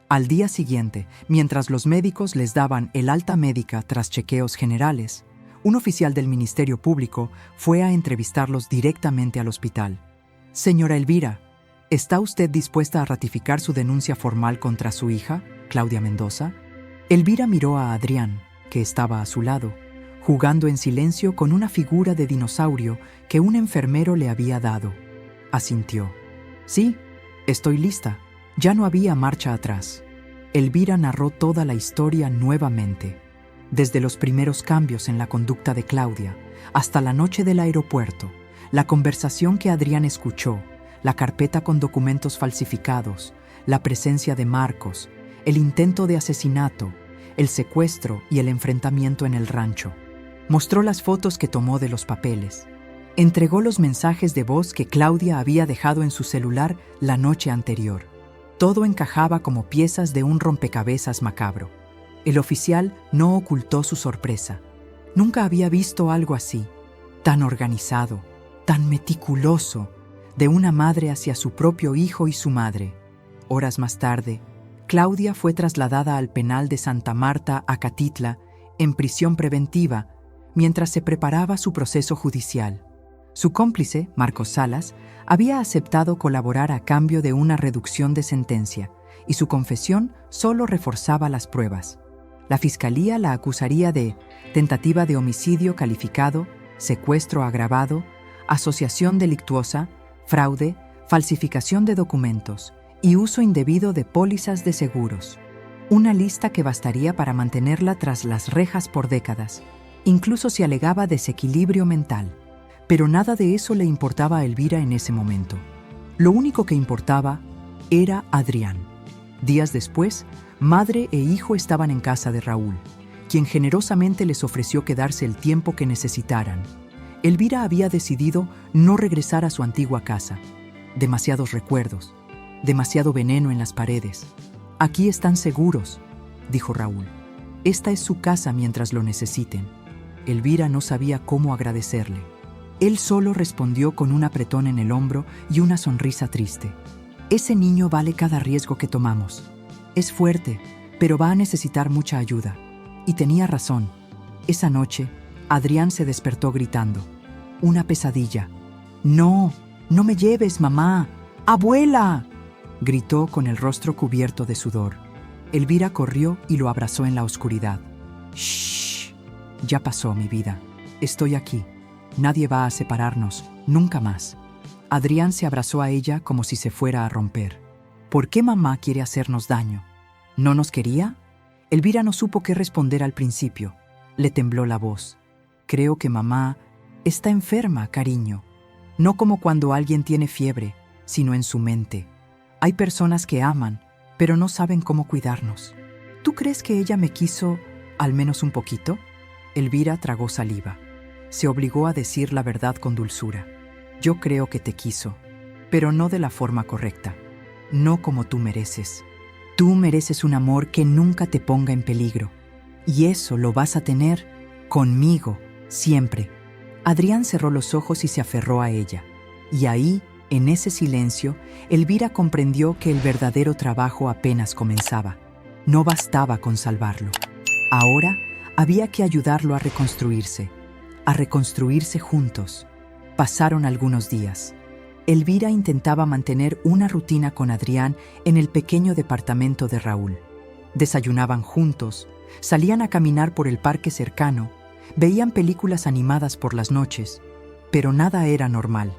[SPEAKER 1] Al día siguiente, mientras los médicos les daban el alta médica tras chequeos generales, un oficial del Ministerio Público fue a entrevistarlos directamente al hospital. «Señora Elvira, ¿está usted dispuesta a ratificar su denuncia formal contra su hija, Claudia Mendoza?». Elvira miró a Adrián, que estaba a su lado, jugando en silencio con una figura de dinosaurio que un enfermero le había dado. Asintió. «Sí, estoy lista». Ya no había marcha atrás. Elvira narró toda la historia nuevamente, desde los primeros cambios en la conducta de Claudia, hasta la noche del aeropuerto, la conversación que Adrián escuchó, la carpeta con documentos falsificados, la presencia de Marcos, el intento de asesinato, el secuestro y el enfrentamiento en el rancho. Mostró las fotos que tomó de los papeles. Entregó los mensajes de voz que Claudia había dejado en su celular la noche anterior. Todo encajaba como piezas de un rompecabezas macabro. El oficial no ocultó su sorpresa. Nunca había visto algo así, tan organizado, tan meticuloso, de una madre hacia su propio hijo y su madre. Horas más tarde, Claudia fue trasladada al penal de Santa Marta, Acatitla, en prisión preventiva, mientras se preparaba su proceso judicial. Su cómplice, Marcos Salas, había aceptado colaborar a cambio de una reducción de sentencia, y su confesión solo reforzaba las pruebas. La fiscalía la acusaría de tentativa de homicidio calificado, secuestro agravado, asociación delictuosa, fraude, falsificación de documentos y uso indebido de pólizas de seguros. Una lista que bastaría para mantenerla tras las rejas por décadas, incluso si alegaba desequilibrio mental. Pero nada de eso le importaba a Elvira en ese momento. Lo único que importaba era Adrián. Días después, madre e hijo estaban en casa de Raúl, quien generosamente les ofreció quedarse el tiempo que necesitaran. Elvira había decidido no regresar a su antigua casa. Demasiados recuerdos, demasiado veneno en las paredes. Aquí están seguros, dijo Raúl. Esta es su casa mientras lo necesiten. Elvira no sabía cómo agradecerle. Él solo respondió con un apretón en el hombro y una sonrisa triste. Ese niño vale cada riesgo que tomamos. Es fuerte, pero va a necesitar mucha ayuda. Y tenía razón. Esa noche, Adrián se despertó gritando. Una pesadilla. «No, no me lleves, mamá. ¡Abuela!», gritó con el rostro cubierto de sudor. Elvira corrió y lo abrazó en la oscuridad. «Shh. Ya pasó, mi vida. Estoy aquí. Nadie va a separarnos, nunca más». Adrián se abrazó a ella como si se fuera a romper. ¿Por qué mamá quiere hacernos daño? ¿No nos quería? Elvira no supo qué responder al principio. Le tembló la voz. Creo que mamá está enferma, cariño. No como cuando alguien tiene fiebre, sino en su mente. Hay personas que aman, pero no saben cómo cuidarnos. ¿Tú crees que ella me quiso al menos un poquito? Elvira tragó saliva. Se obligó a decir la verdad con dulzura. Yo creo que te quiso, pero no de la forma correcta. No como tú mereces. Tú mereces un amor que nunca te ponga en peligro. Y eso lo vas a tener conmigo, siempre. Adrián cerró los ojos y se aferró a ella. Y ahí, en ese silencio, Elvira comprendió que el verdadero trabajo apenas comenzaba. No bastaba con salvarlo. Ahora había que ayudarlo a reconstruirse juntos. Pasaron algunos días. Elvira intentaba mantener una rutina con Adrián en el pequeño departamento de Raúl. Desayunaban juntos, salían a caminar por el parque cercano, veían películas animadas por las noches, pero nada era normal.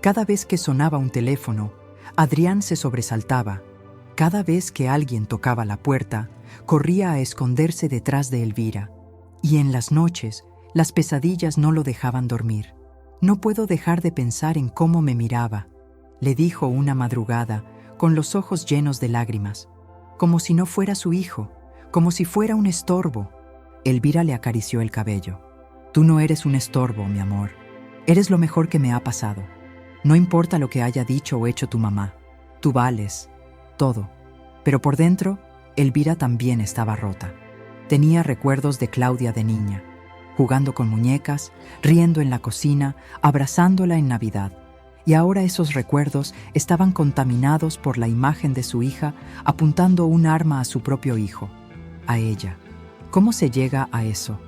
[SPEAKER 1] Cada vez que sonaba un teléfono, Adrián se sobresaltaba. Cada vez que alguien tocaba la puerta, corría a esconderse detrás de Elvira. Y en las noches, las pesadillas no lo dejaban dormir. «No puedo dejar de pensar en cómo me miraba», le dijo una madrugada, con los ojos llenos de lágrimas, como si no fuera su hijo, como si fuera un estorbo. Elvira le acarició el cabello. «Tú no eres un estorbo, mi amor. Eres lo mejor que me ha pasado. No importa lo que haya dicho o hecho tu mamá. Tú vales todo». Pero por dentro, Elvira también estaba rota. Tenía recuerdos de Claudia de niña, jugando con muñecas, riendo en la cocina, abrazándola en Navidad. Y ahora esos recuerdos estaban contaminados por la imagen de su hija apuntando un arma a su propio hijo, a ella. ¿Cómo se llega a eso?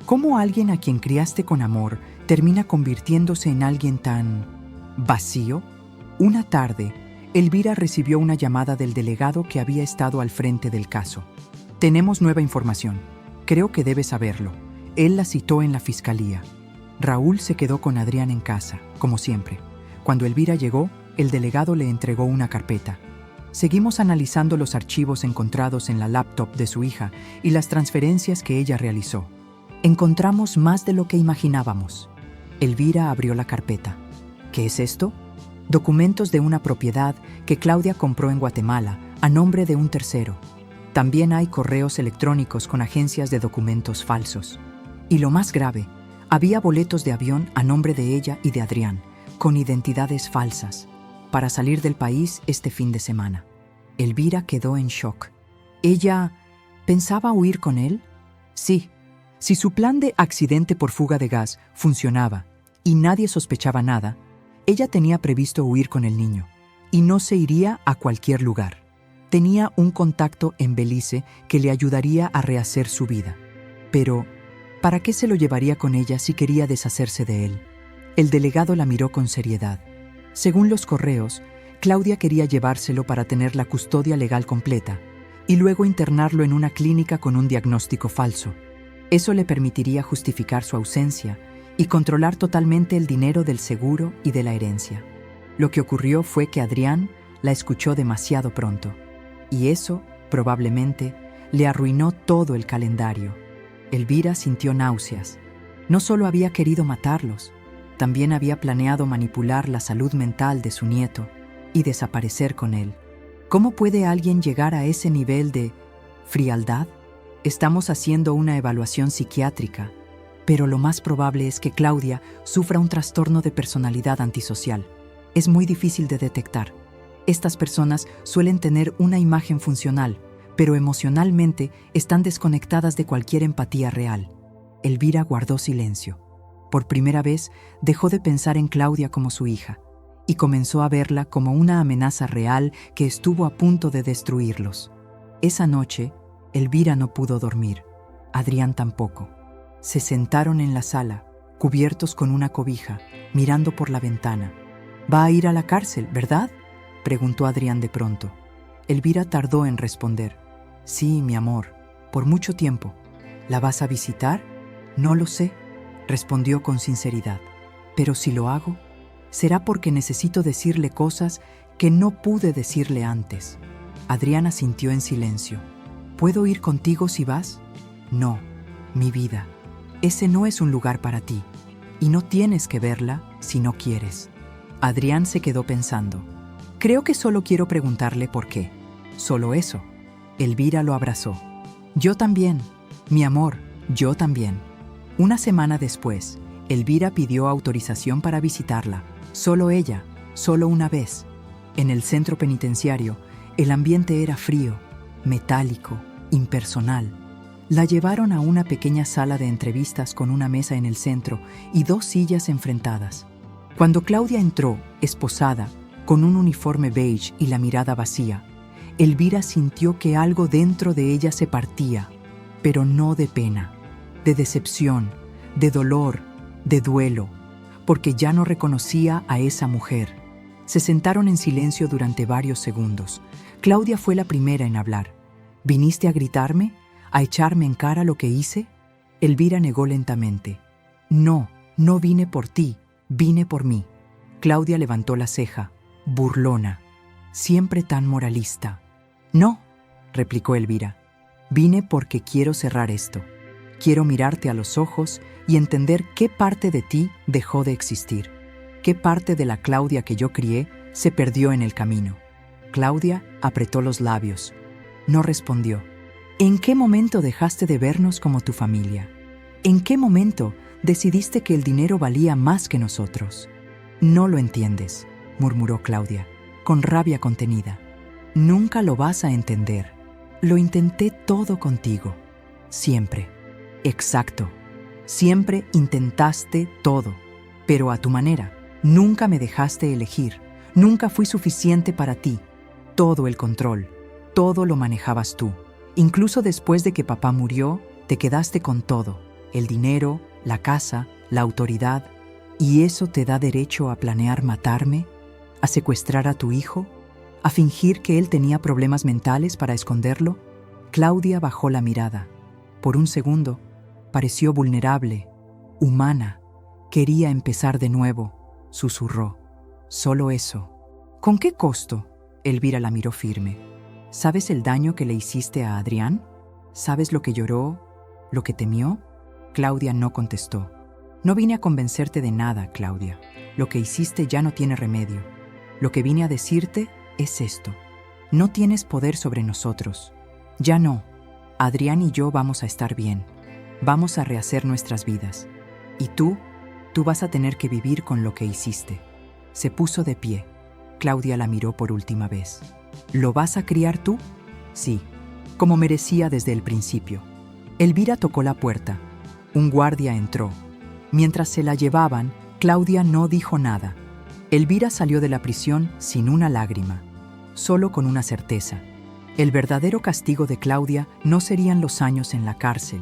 [SPEAKER 1] ¿Cómo alguien a quien criaste con amor termina convirtiéndose en alguien tan vacío? Una tarde, Elvira recibió una llamada del delegado que había estado al frente del caso. «Tenemos nueva información. Creo que debes saberlo». Él la citó en la fiscalía. Raúl se quedó con Adrián en casa, como siempre. Cuando Elvira llegó, el delegado le entregó una carpeta. Seguimos analizando los archivos encontrados en la laptop de su hija y las transferencias que ella realizó. Encontramos más de lo que imaginábamos. Elvira abrió la carpeta. ¿Qué es esto? Documentos de una propiedad que Claudia compró en Guatemala a nombre de un tercero. También hay correos electrónicos con agencias de documentos falsos. Y lo más grave, había boletos de avión a nombre de ella y de Adrián, con identidades falsas, para salir del país este fin de semana. Elvira quedó en shock. ¿Ella pensaba huir con él? Sí. Si su plan de accidente por fuga de gas funcionaba y nadie sospechaba nada, ella tenía previsto huir con el niño, y no se iría a cualquier lugar. Tenía un contacto en Belice que le ayudaría a rehacer su vida. Pero ¿para qué se lo llevaría con ella si quería deshacerse de él? El delegado la miró con seriedad. Según los correos, Claudia quería llevárselo para tener la custodia legal completa y luego internarlo en una clínica con un diagnóstico falso. Eso le permitiría justificar su ausencia y controlar totalmente el dinero del seguro y de la herencia. Lo que ocurrió fue que Adrián la escuchó demasiado pronto, y eso, probablemente, le arruinó todo el calendario. Elvira sintió náuseas. No solo había querido matarlos, también había planeado manipular la salud mental de su nieto y desaparecer con él. ¿Cómo puede alguien llegar a ese nivel de frialdad? Estamos haciendo una evaluación psiquiátrica, pero lo más probable es que Claudia sufra un trastorno de personalidad antisocial. Es muy difícil de detectar. Estas personas suelen tener una imagen funcional, pero emocionalmente están desconectadas de cualquier empatía real. Elvira guardó silencio. Por primera vez dejó de pensar en Claudia como su hija y comenzó a verla como una amenaza real que estuvo a punto de destruirlos. Esa noche, Elvira no pudo dormir. Adrián tampoco. Se sentaron en la sala, cubiertos con una cobija, mirando por la ventana. «Va a ir a la cárcel, ¿verdad?», preguntó Adrián de pronto. Elvira tardó en responder. «Sí, mi amor, por mucho tiempo». «¿La vas a visitar?». «No lo sé», respondió con sinceridad. «Pero si lo hago, será porque necesito decirle cosas que no pude decirle antes». Adrián asintió en silencio. «¿Puedo ir contigo si vas?». «No, mi vida. Ese no es un lugar para ti, y no tienes que verla si no quieres». Adrián se quedó pensando. «Creo que solo quiero preguntarle por qué. Solo eso». Elvira lo abrazó. «Yo también, mi amor, yo también». Una semana después, Elvira pidió autorización para visitarla. Solo ella, solo una vez. En el centro penitenciario, el ambiente era frío, metálico, impersonal. La llevaron a una pequeña sala de entrevistas con una mesa en el centro y 2 sillas enfrentadas. Cuando Claudia entró, esposada, con un uniforme beige y la mirada vacía, Elvira sintió que algo dentro de ella se partía, pero no de pena, de decepción, de dolor, de duelo, porque ya no reconocía a esa mujer. Se sentaron en silencio durante varios segundos. Claudia fue la primera en hablar. «¿Viniste a gritarme? ¿A echarme en cara lo que hice?». Elvira negó lentamente. «No, no vine por ti, vine por mí». Claudia levantó la ceja, burlona. «Siempre tan moralista». «No», replicó Elvira. «Vine porque quiero cerrar esto. Quiero mirarte a los ojos y entender qué parte de ti dejó de existir. Qué parte de la Claudia que yo crié se perdió en el camino». Claudia apretó los labios. No respondió. «¿En qué momento dejaste de vernos como tu familia? ¿En qué momento decidiste que el dinero valía más que nosotros?». «No lo entiendes», murmuró Claudia, con rabia contenida. «Nunca lo vas a entender. Lo intenté todo contigo. Siempre». «Exacto. Siempre intentaste todo, pero a tu manera. Nunca me dejaste elegir. Nunca fui suficiente para ti. Todo el control, todo lo manejabas tú. Incluso después de que papá murió, te quedaste con todo. El dinero, la casa, la autoridad. ¿Y eso te da derecho a planear matarme? ¿A secuestrar a tu hijo? ¿A fingir que él tenía problemas mentales para esconderlo?». Claudia bajó la mirada. Por un segundo, pareció vulnerable, humana. Quería empezar de nuevo, susurró. «Solo eso». «¿Con qué costo?». Elvira la miró firme. «¿Sabes el daño que le hiciste a Adrián? ¿Sabes lo que lloró, lo que temió?». Claudia no contestó. «No vine a convencerte de nada, Claudia. Lo que hiciste ya no tiene remedio. Lo que vine a decirte es esto. No tienes poder sobre nosotros. Ya no. Adrián y yo vamos a estar bien. Vamos a rehacer nuestras vidas. Y tú vas a tener que vivir con lo que hiciste». Se puso de pie. Claudia la miró por última vez. «¿Lo vas a criar tú?». «Sí, como merecía desde el principio». Elvira tocó la puerta. Un guardia entró. Mientras se la llevaban, Claudia no dijo nada. Elvira salió de la prisión sin una lágrima, solo con una certeza. El verdadero castigo de Claudia no serían los años en la cárcel,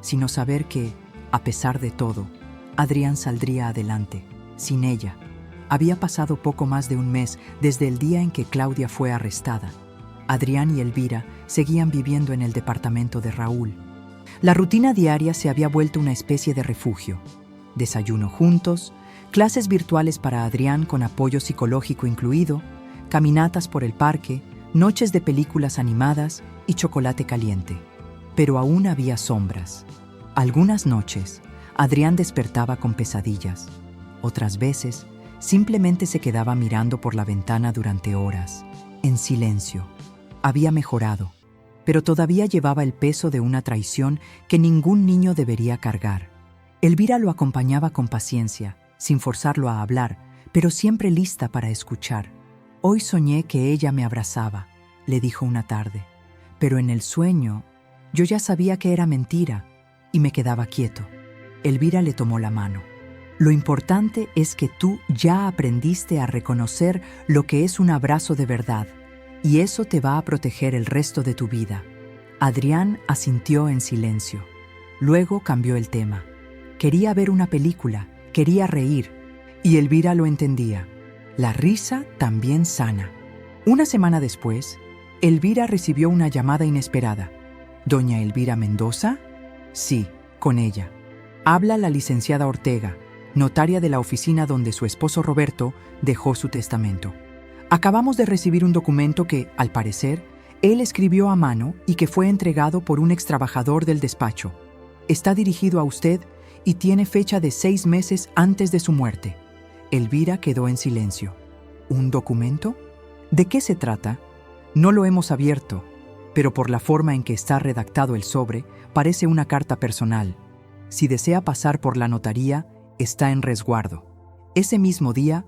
[SPEAKER 1] sino saber que, a pesar de todo, Adrián saldría adelante, sin ella. Había pasado poco más de un mes desde el día en que Claudia fue arrestada. Adrián y Elvira seguían viviendo en el departamento de Raúl. La rutina diaria se había vuelto una especie de refugio. Desayuno juntos, clases virtuales para Adrián con apoyo psicológico incluido, caminatas por el parque, noches de películas animadas y chocolate caliente. Pero aún había sombras. Algunas noches, Adrián despertaba con pesadillas. Otras veces, simplemente se quedaba mirando por la ventana durante horas, en silencio. Había mejorado, pero todavía llevaba el peso de una traición que ningún niño debería cargar. Elvira lo acompañaba con paciencia, sin forzarlo a hablar, pero siempre lista para escuchar. «Hoy soñé que ella me abrazaba», le dijo una tarde, pero en el sueño yo ya sabía que era mentira y me quedaba quieto. Elvira le tomó la mano. «Lo importante es que tú ya aprendiste a reconocer lo que es un abrazo de verdad, y eso te va a proteger el resto de tu vida». Adrián asintió en silencio. Luego cambió el tema. Quería ver una película, quería reír, y Elvira lo entendía. La risa también sana. Una semana después, Elvira recibió una llamada inesperada. ¿Doña Elvira Mendoza? Sí, con ella. Habla la licenciada Ortega, notaria de la oficina donde su esposo Roberto dejó su testamento. Acabamos de recibir un documento que, al parecer, él escribió a mano y que fue entregado por un extrabajador del despacho. Está dirigido a usted y tiene fecha de 6 meses antes de su muerte. Elvira quedó en silencio. ¿Un documento? ¿De qué se trata? No lo hemos abierto, pero por la forma en que está redactado el sobre, parece una carta personal. Si desea pasar por la notaría, está en resguardo. Ese mismo día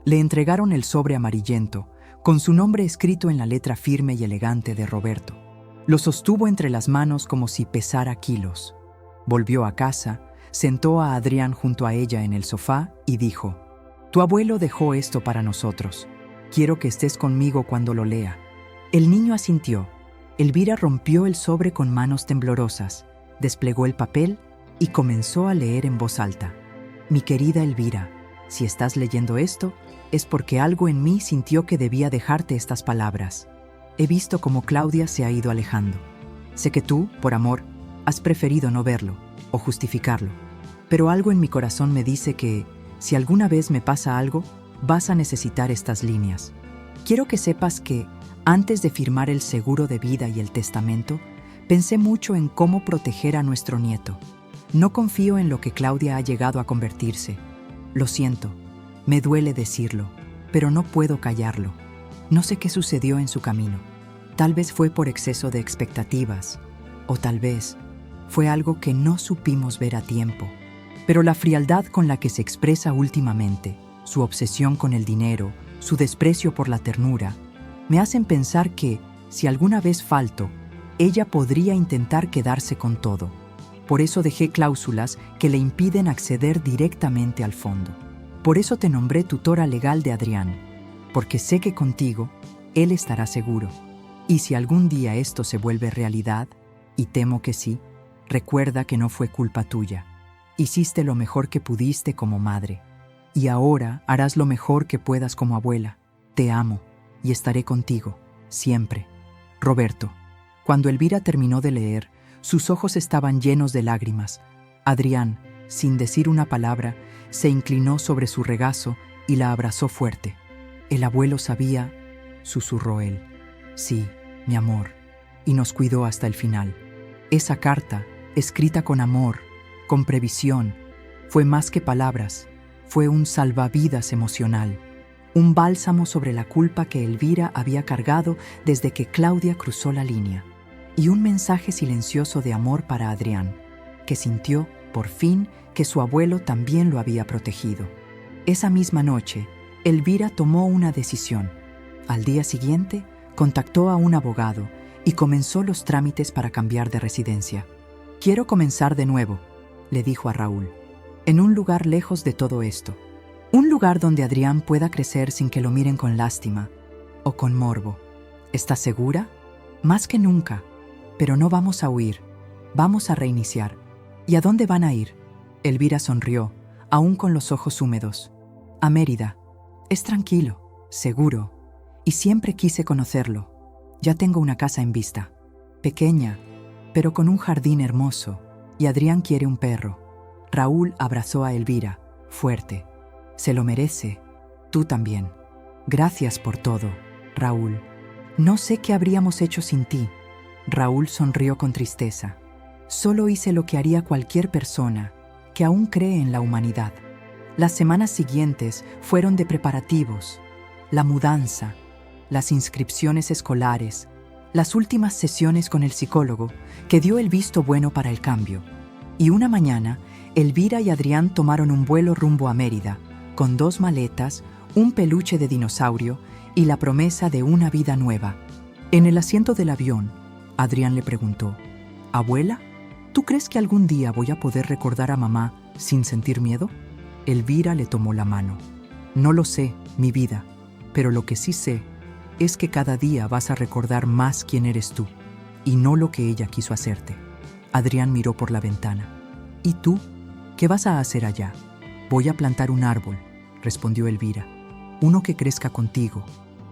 [SPEAKER 1] le entregaron el sobre amarillento, con su nombre escrito en la letra firme y elegante de Roberto. Lo sostuvo entre las manos como si pesara kilos. Volvió a casa, sentó a Adrián junto a ella en el sofá y dijo: «Tu abuelo dejó esto para nosotros. Quiero que estés conmigo cuando lo lea». El niño asintió. Elvira rompió el sobre con manos temblorosas, desplegó el papel y comenzó a leer en voz alta. «Mi querida Elvira, si estás leyendo esto, es porque algo en mí sintió que debía dejarte estas palabras. He visto cómo Claudia se ha ido alejando. Sé que tú, por amor, has preferido no verlo o justificarlo, pero algo en mi corazón me dice que, si alguna vez me pasa algo, vas a necesitar estas líneas. Quiero que sepas que, antes de firmar el seguro de vida y el testamento, pensé mucho en cómo proteger a nuestro nieto. No confío en lo que Claudia ha llegado a convertirse. Lo siento, me duele decirlo, pero no puedo callarlo. No sé qué sucedió en su camino. Tal vez fue por exceso de expectativas, o tal vez fue algo que no supimos ver a tiempo. Pero la frialdad con la que se expresa últimamente, su obsesión con el dinero, su desprecio por la ternura, me hacen pensar que, si alguna vez falto, ella podría intentar quedarse con todo. Por eso dejé cláusulas que le impiden acceder directamente al fondo. Por eso te nombré tutora legal de Adrián, porque sé que contigo él estará seguro. Y si algún día esto se vuelve realidad, y temo que sí, recuerda que no fue culpa tuya. Hiciste lo mejor que pudiste como madre, y ahora harás lo mejor que puedas como abuela. Te amo y estaré contigo, siempre. Roberto». Cuando Elvira terminó de leer, sus ojos estaban llenos de lágrimas. Adrián, sin decir una palabra, se inclinó sobre su regazo y la abrazó fuerte. «El abuelo sabía», susurró él. «Sí, mi amor, y nos cuidó hasta el final». Esa carta, escrita con amor, con previsión, fue más que palabras, fue un salvavidas emocional, un bálsamo sobre la culpa que Elvira había cargado desde que Claudia cruzó la línea, y un mensaje silencioso de amor para Adrián, que sintió, por fin, que su abuelo también lo había protegido. Esa misma noche, Elvira tomó una decisión. Al día siguiente, contactó a un abogado y comenzó los trámites para cambiar de residencia. «Quiero comenzar de nuevo», le dijo a Raúl, «en un lugar lejos de todo esto. Un lugar donde Adrián pueda crecer sin que lo miren con lástima o con morbo. ¿Estás segura?» «Más que nunca. Pero no vamos a huir. Vamos a reiniciar». «¿Y a dónde van a ir?» Elvira sonrió, aún con los ojos húmedos. «A Mérida. Es tranquilo, seguro, y siempre quise conocerlo. Ya tengo una casa en vista, pequeña, pero con un jardín hermoso, y Adrián quiere un perro». Raúl abrazó a Elvira, fuerte. Se lo merece. Tú también. Gracias por todo, Raúl. No sé qué habríamos hecho sin ti. Raúl sonrió con tristeza. Solo hice lo que haría cualquier persona que aún cree en la humanidad. Las semanas siguientes fueron de preparativos, la mudanza, las inscripciones escolares, las últimas sesiones con el psicólogo que dio el visto bueno para el cambio. Y una mañana, Elvira y Adrián tomaron un vuelo rumbo a Mérida, con 2 maletas, un peluche de dinosaurio y la promesa de una vida nueva. En el asiento del avión, Adrián le preguntó: «Abuela, ¿tú crees que algún día voy a poder recordar a mamá sin sentir miedo?» Elvira le tomó la mano. «No lo sé, mi vida, pero lo que sí sé es que cada día vas a recordar más quién eres tú, y no lo que ella quiso hacerte». Adrián miró por la ventana. «¿Y tú? ¿Qué vas a hacer allá?» «Voy a plantar un árbol», respondió Elvira. «Uno que crezca contigo,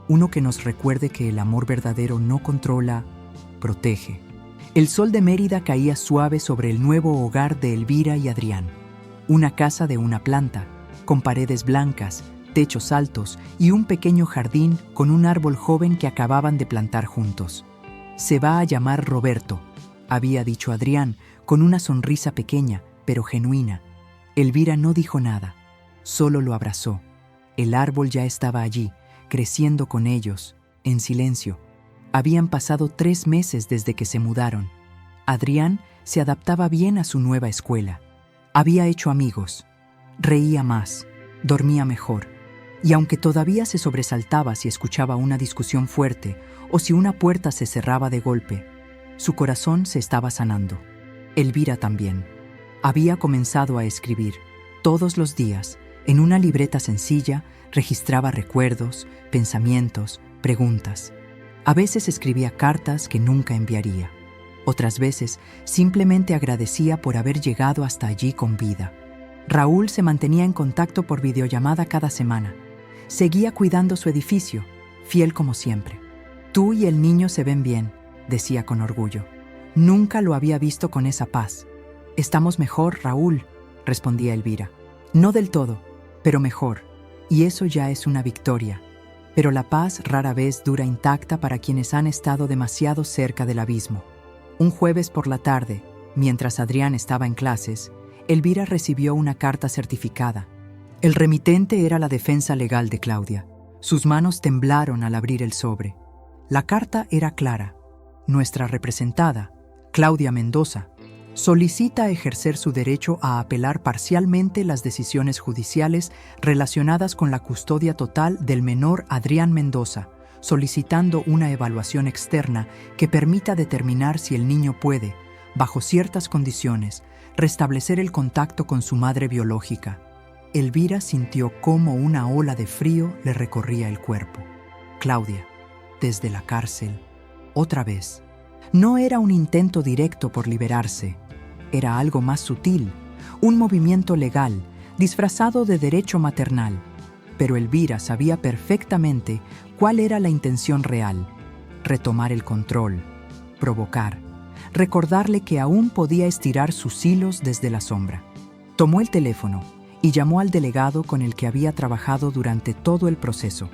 [SPEAKER 1] uno que nos recuerde que el amor verdadero no controla, protege». El sol de Mérida caía suave sobre el nuevo hogar de Elvira y Adrián. Una casa de una planta, con paredes blancas, techos altos y un pequeño jardín con un árbol joven que acababan de plantar juntos. «Se va a llamar Roberto», había dicho Adrián, con una sonrisa pequeña, pero genuina. Elvira no dijo nada, solo lo abrazó. El árbol ya estaba allí, creciendo con ellos, en silencio. Habían pasado 3 meses desde que se mudaron. Adrián se adaptaba bien a su nueva escuela. Había hecho amigos, reía más, dormía mejor. Y aunque todavía se sobresaltaba si escuchaba una discusión fuerte o si una puerta se cerraba de golpe, su corazón se estaba sanando. Elvira también. Había comenzado a escribir. Todos los días, en una libreta sencilla, registraba recuerdos, pensamientos, preguntas. A veces escribía cartas que nunca enviaría. Otras veces simplemente agradecía por haber llegado hasta allí con vida. Raúl se mantenía en contacto por videollamada cada semana. Seguía cuidando su edificio, fiel como siempre. «Tú y el niño se ven bien», decía con orgullo. «Nunca lo había visto con esa paz». «Estamos mejor, Raúl», respondía Elvira. «No del todo, pero mejor. Y eso ya es una victoria». Pero la paz rara vez dura intacta para quienes han estado demasiado cerca del abismo. Un jueves por la tarde, mientras Adrián estaba en clases, Elvira recibió una carta certificada. El remitente era la defensa legal de Claudia. Sus manos temblaron al abrir el sobre. La carta era clara. Nuestra representada, Claudia Mendoza, solicita ejercer su derecho a apelar parcialmente las decisiones judiciales relacionadas con la custodia total del menor Adrián Mendoza, solicitando una evaluación externa que permita determinar si el niño puede, bajo ciertas condiciones, restablecer el contacto con su madre biológica. Elvira sintió cómo una ola de frío le recorría el cuerpo. Claudia, desde la cárcel, otra vez. No era un intento directo por liberarse. Era algo más sutil, un movimiento legal, disfrazado de derecho maternal. Pero Elvira sabía perfectamente cuál era la intención real: retomar el control, provocar, recordarle que aún podía estirar sus hilos desde la sombra. Tomó el teléfono y llamó al delegado con el que había trabajado durante todo el proceso.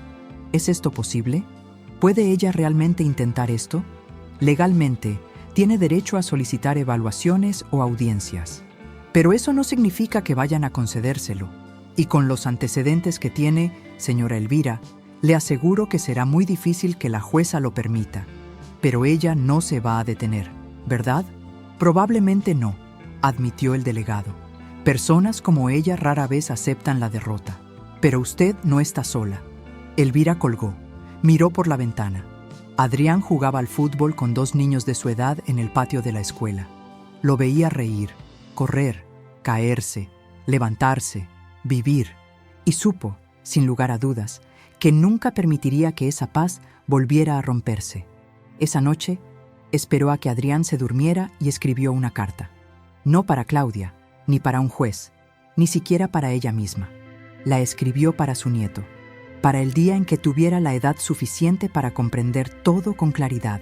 [SPEAKER 1] ¿Es esto posible? ¿Puede ella realmente intentar esto? Legalmente, tiene derecho a solicitar evaluaciones o audiencias. Pero eso no significa que vayan a concedérselo. Y con los antecedentes que tiene, señora Elvira, le aseguro que será muy difícil que la jueza lo permita. Pero ella no se va a detener, ¿verdad? Probablemente no, admitió el delegado. Personas como ella rara vez aceptan la derrota. Pero usted no está sola. Elvira colgó, miró por la ventana. Adrián jugaba al fútbol con 2 niños de su edad en el patio de la escuela. Lo veía reír, correr, caerse, levantarse, vivir, y supo, sin lugar a dudas, que nunca permitiría que esa paz volviera a romperse. Esa noche, esperó a que Adrián se durmiera y escribió una carta. No para Claudia, ni para un juez, ni siquiera para ella misma. La escribió para su nieto, para el día en que tuviera la edad suficiente para comprender todo con claridad.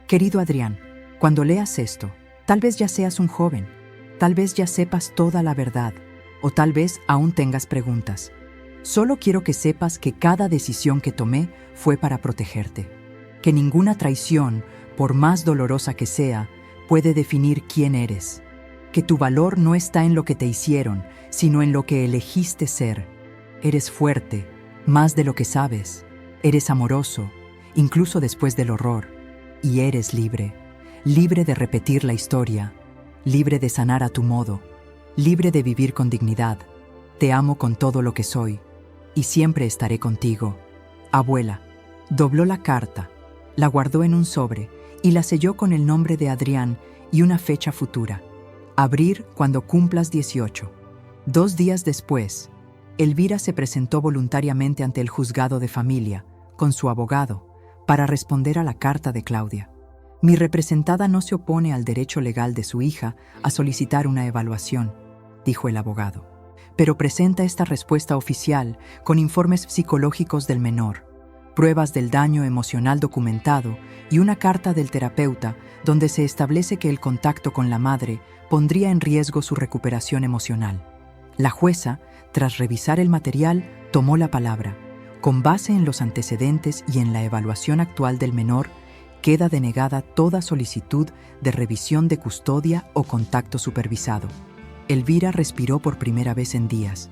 [SPEAKER 1] Querido Adrián, cuando leas esto, tal vez ya seas un joven, Tal vez ya sepas toda la verdad, o tal vez aún tengas preguntas. Solo quiero que sepas que cada decisión que tomé fue para protegerte. Que ninguna traición, por más dolorosa que sea, puede definir quién eres. Que tu valor no está en lo que te hicieron, sino en lo que elegiste ser. Eres fuerte, más de lo que sabes. Eres amoroso, incluso después del horror. Y eres libre. Libre de repetir la historia. Libre de sanar a tu modo. Libre de vivir con dignidad. Te amo con todo lo que soy. Y siempre estaré contigo. Abuela. Dobló la carta, la guardó en un sobre y la selló con el nombre de Adrián y una fecha futura. Abrir cuando cumplas 18. 2 días después, Elvira se presentó voluntariamente ante el juzgado de familia, con su abogado, para responder a la carta de Claudia. Mi representada no se opone al derecho legal de su hija a solicitar una evaluación, dijo el abogado, pero presenta esta respuesta oficial con informes psicológicos del menor, pruebas del daño emocional documentado y una carta del terapeuta donde se establece que el contacto con la madre pondría en riesgo su recuperación emocional. La jueza, tras revisar el material, tomó la palabra. Con base en los antecedentes y en la evaluación actual del menor, queda denegada toda solicitud de revisión de custodia o contacto supervisado. Elvira respiró por primera vez en días.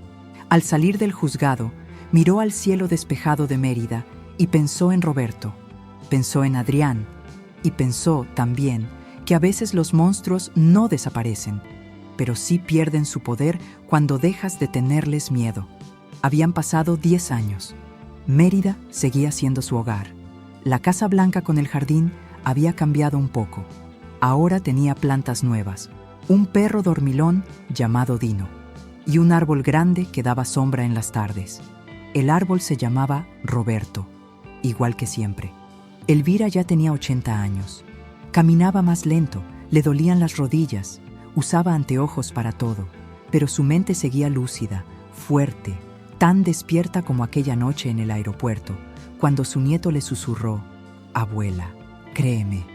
[SPEAKER 1] Al salir del juzgado, miró al cielo despejado de Mérida y pensó en Roberto, pensó en Adrián y pensó también que a veces los monstruos no desaparecen, pero sí pierden su poder cuando dejas de tenerles miedo. Habían pasado 10 años. Mérida seguía siendo su hogar. La Casa Blanca con el jardín había cambiado un poco. Ahora tenía plantas nuevas, un perro dormilón llamado Dino y un árbol grande que daba sombra en las tardes. El árbol se llamaba Roberto, igual que siempre. Elvira ya tenía 80 años. Caminaba más lento, le dolían las rodillas, usaba anteojos para todo, pero su mente seguía lúcida, fuerte, tan despierta como aquella noche en el aeropuerto, cuando su nieto le susurró: «Abuela, créeme».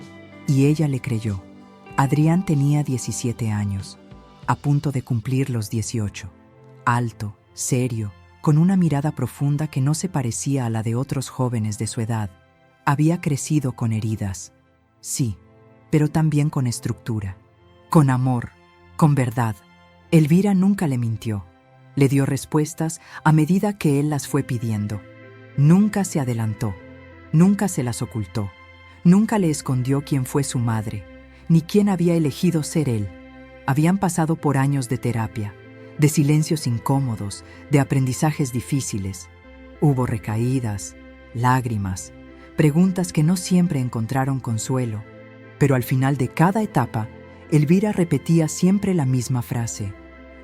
[SPEAKER 1] Y ella le creyó. Adrián tenía 17 años, a punto de cumplir los 18. Alto, serio, con una mirada profunda que no se parecía a la de otros jóvenes de su edad. Había crecido con heridas, sí, pero también con estructura, con amor, con verdad. Elvira nunca le mintió. Le dio respuestas a medida que él las fue pidiendo. Nunca se adelantó, nunca se las ocultó, nunca le escondió quién fue su madre, ni quién había elegido ser él. Habían pasado por años de terapia, de silencios incómodos, de aprendizajes difíciles. Hubo recaídas, lágrimas, preguntas que no siempre encontraron consuelo, pero al final de cada etapa, Elvira repetía siempre la misma frase: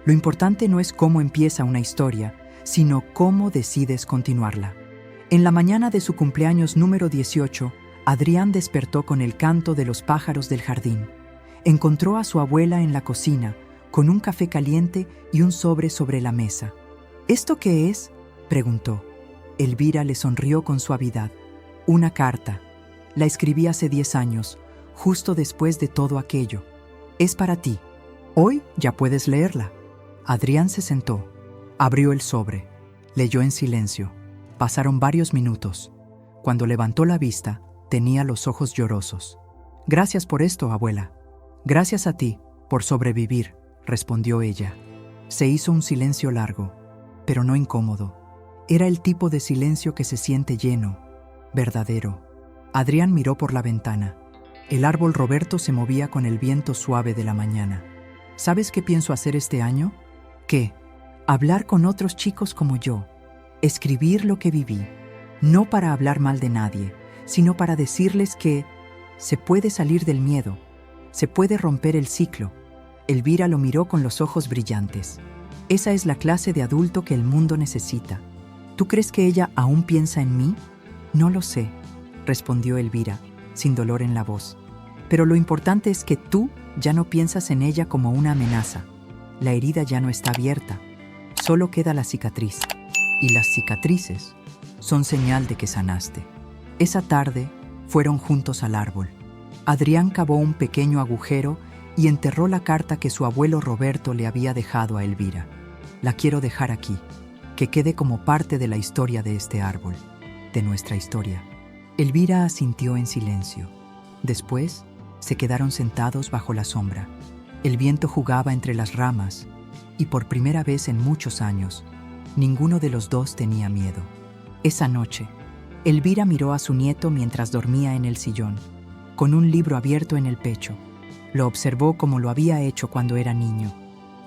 [SPEAKER 1] lo importante no es cómo empieza una historia, sino cómo decides continuarla. En la mañana de su cumpleaños número 18, Adrián despertó con el canto de los pájaros del jardín. Encontró a su abuela en la cocina, con un café caliente y un sobre la mesa. ¿Esto qué es?, preguntó. Elvira le sonrió con suavidad. Una carta. La escribí hace 10 años, justo después de todo aquello. Es para ti. Hoy ya puedes leerla. Adrián se sentó, abrió el sobre, leyó en silencio. Pasaron varios minutos. Cuando levantó la vista, tenía los ojos llorosos. «Gracias por esto, abuela». «Gracias a ti, por sobrevivir», respondió ella. Se hizo un silencio largo, pero no incómodo. Era el tipo de silencio que se siente lleno, verdadero. Adrián miró por la ventana. El árbol Roberto se movía con el viento suave de la mañana. ¿Sabes qué pienso hacer este año? ¿Qué? Hablar con otros chicos como yo. Escribir lo que viví. No para hablar mal de nadie, sino para decirles que se puede salir del miedo, se puede romper el ciclo. Elvira lo miró con los ojos brillantes. Esa es la clase de adulto que el mundo necesita. ¿Tú crees que ella aún piensa en mí? No lo sé, respondió Elvira, sin dolor en la voz. Pero lo importante es que tú ya no piensas en ella como una amenaza. La herida ya no está abierta, solo queda la cicatriz. Y las cicatrices son señal de que sanaste. Esa tarde fueron juntos al árbol. Adrián cavó un pequeño agujero y enterró la carta que su abuelo Roberto le había dejado a Elvira. La quiero dejar aquí, que quede como parte de la historia de este árbol, de nuestra historia. Elvira asintió en silencio. Después, se quedaron sentados bajo la sombra. El viento jugaba entre las ramas y por primera vez en muchos años, ninguno de los dos tenía miedo. Esa noche, Elvira miró a su nieto mientras dormía en el sillón, con un libro abierto en el pecho. Lo observó como lo había hecho cuando era niño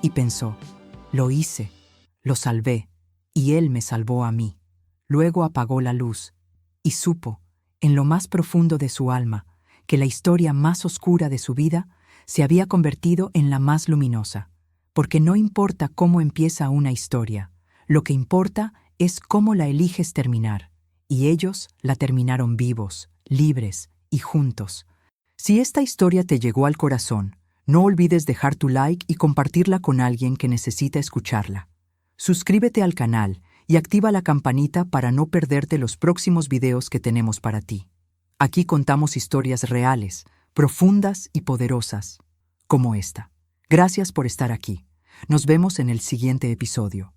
[SPEAKER 1] y pensó, lo hice, lo salvé y él me salvó a mí. Luego apagó la luz y supo, en lo más profundo de su alma, que la historia más oscura de su vida se había convertido en la más luminosa. Porque no importa cómo empieza una historia, lo que importa es cómo la eliges terminar. Y ellos la terminaron vivos, libres y juntos. Si esta historia te llegó al corazón, no olvides dejar tu like y compartirla con alguien que necesita escucharla. Suscríbete al canal y activa la campanita para no perderte los próximos videos que tenemos para ti. Aquí contamos historias reales, profundas y poderosas, como esta. Gracias por estar aquí. Nos vemos en el siguiente episodio.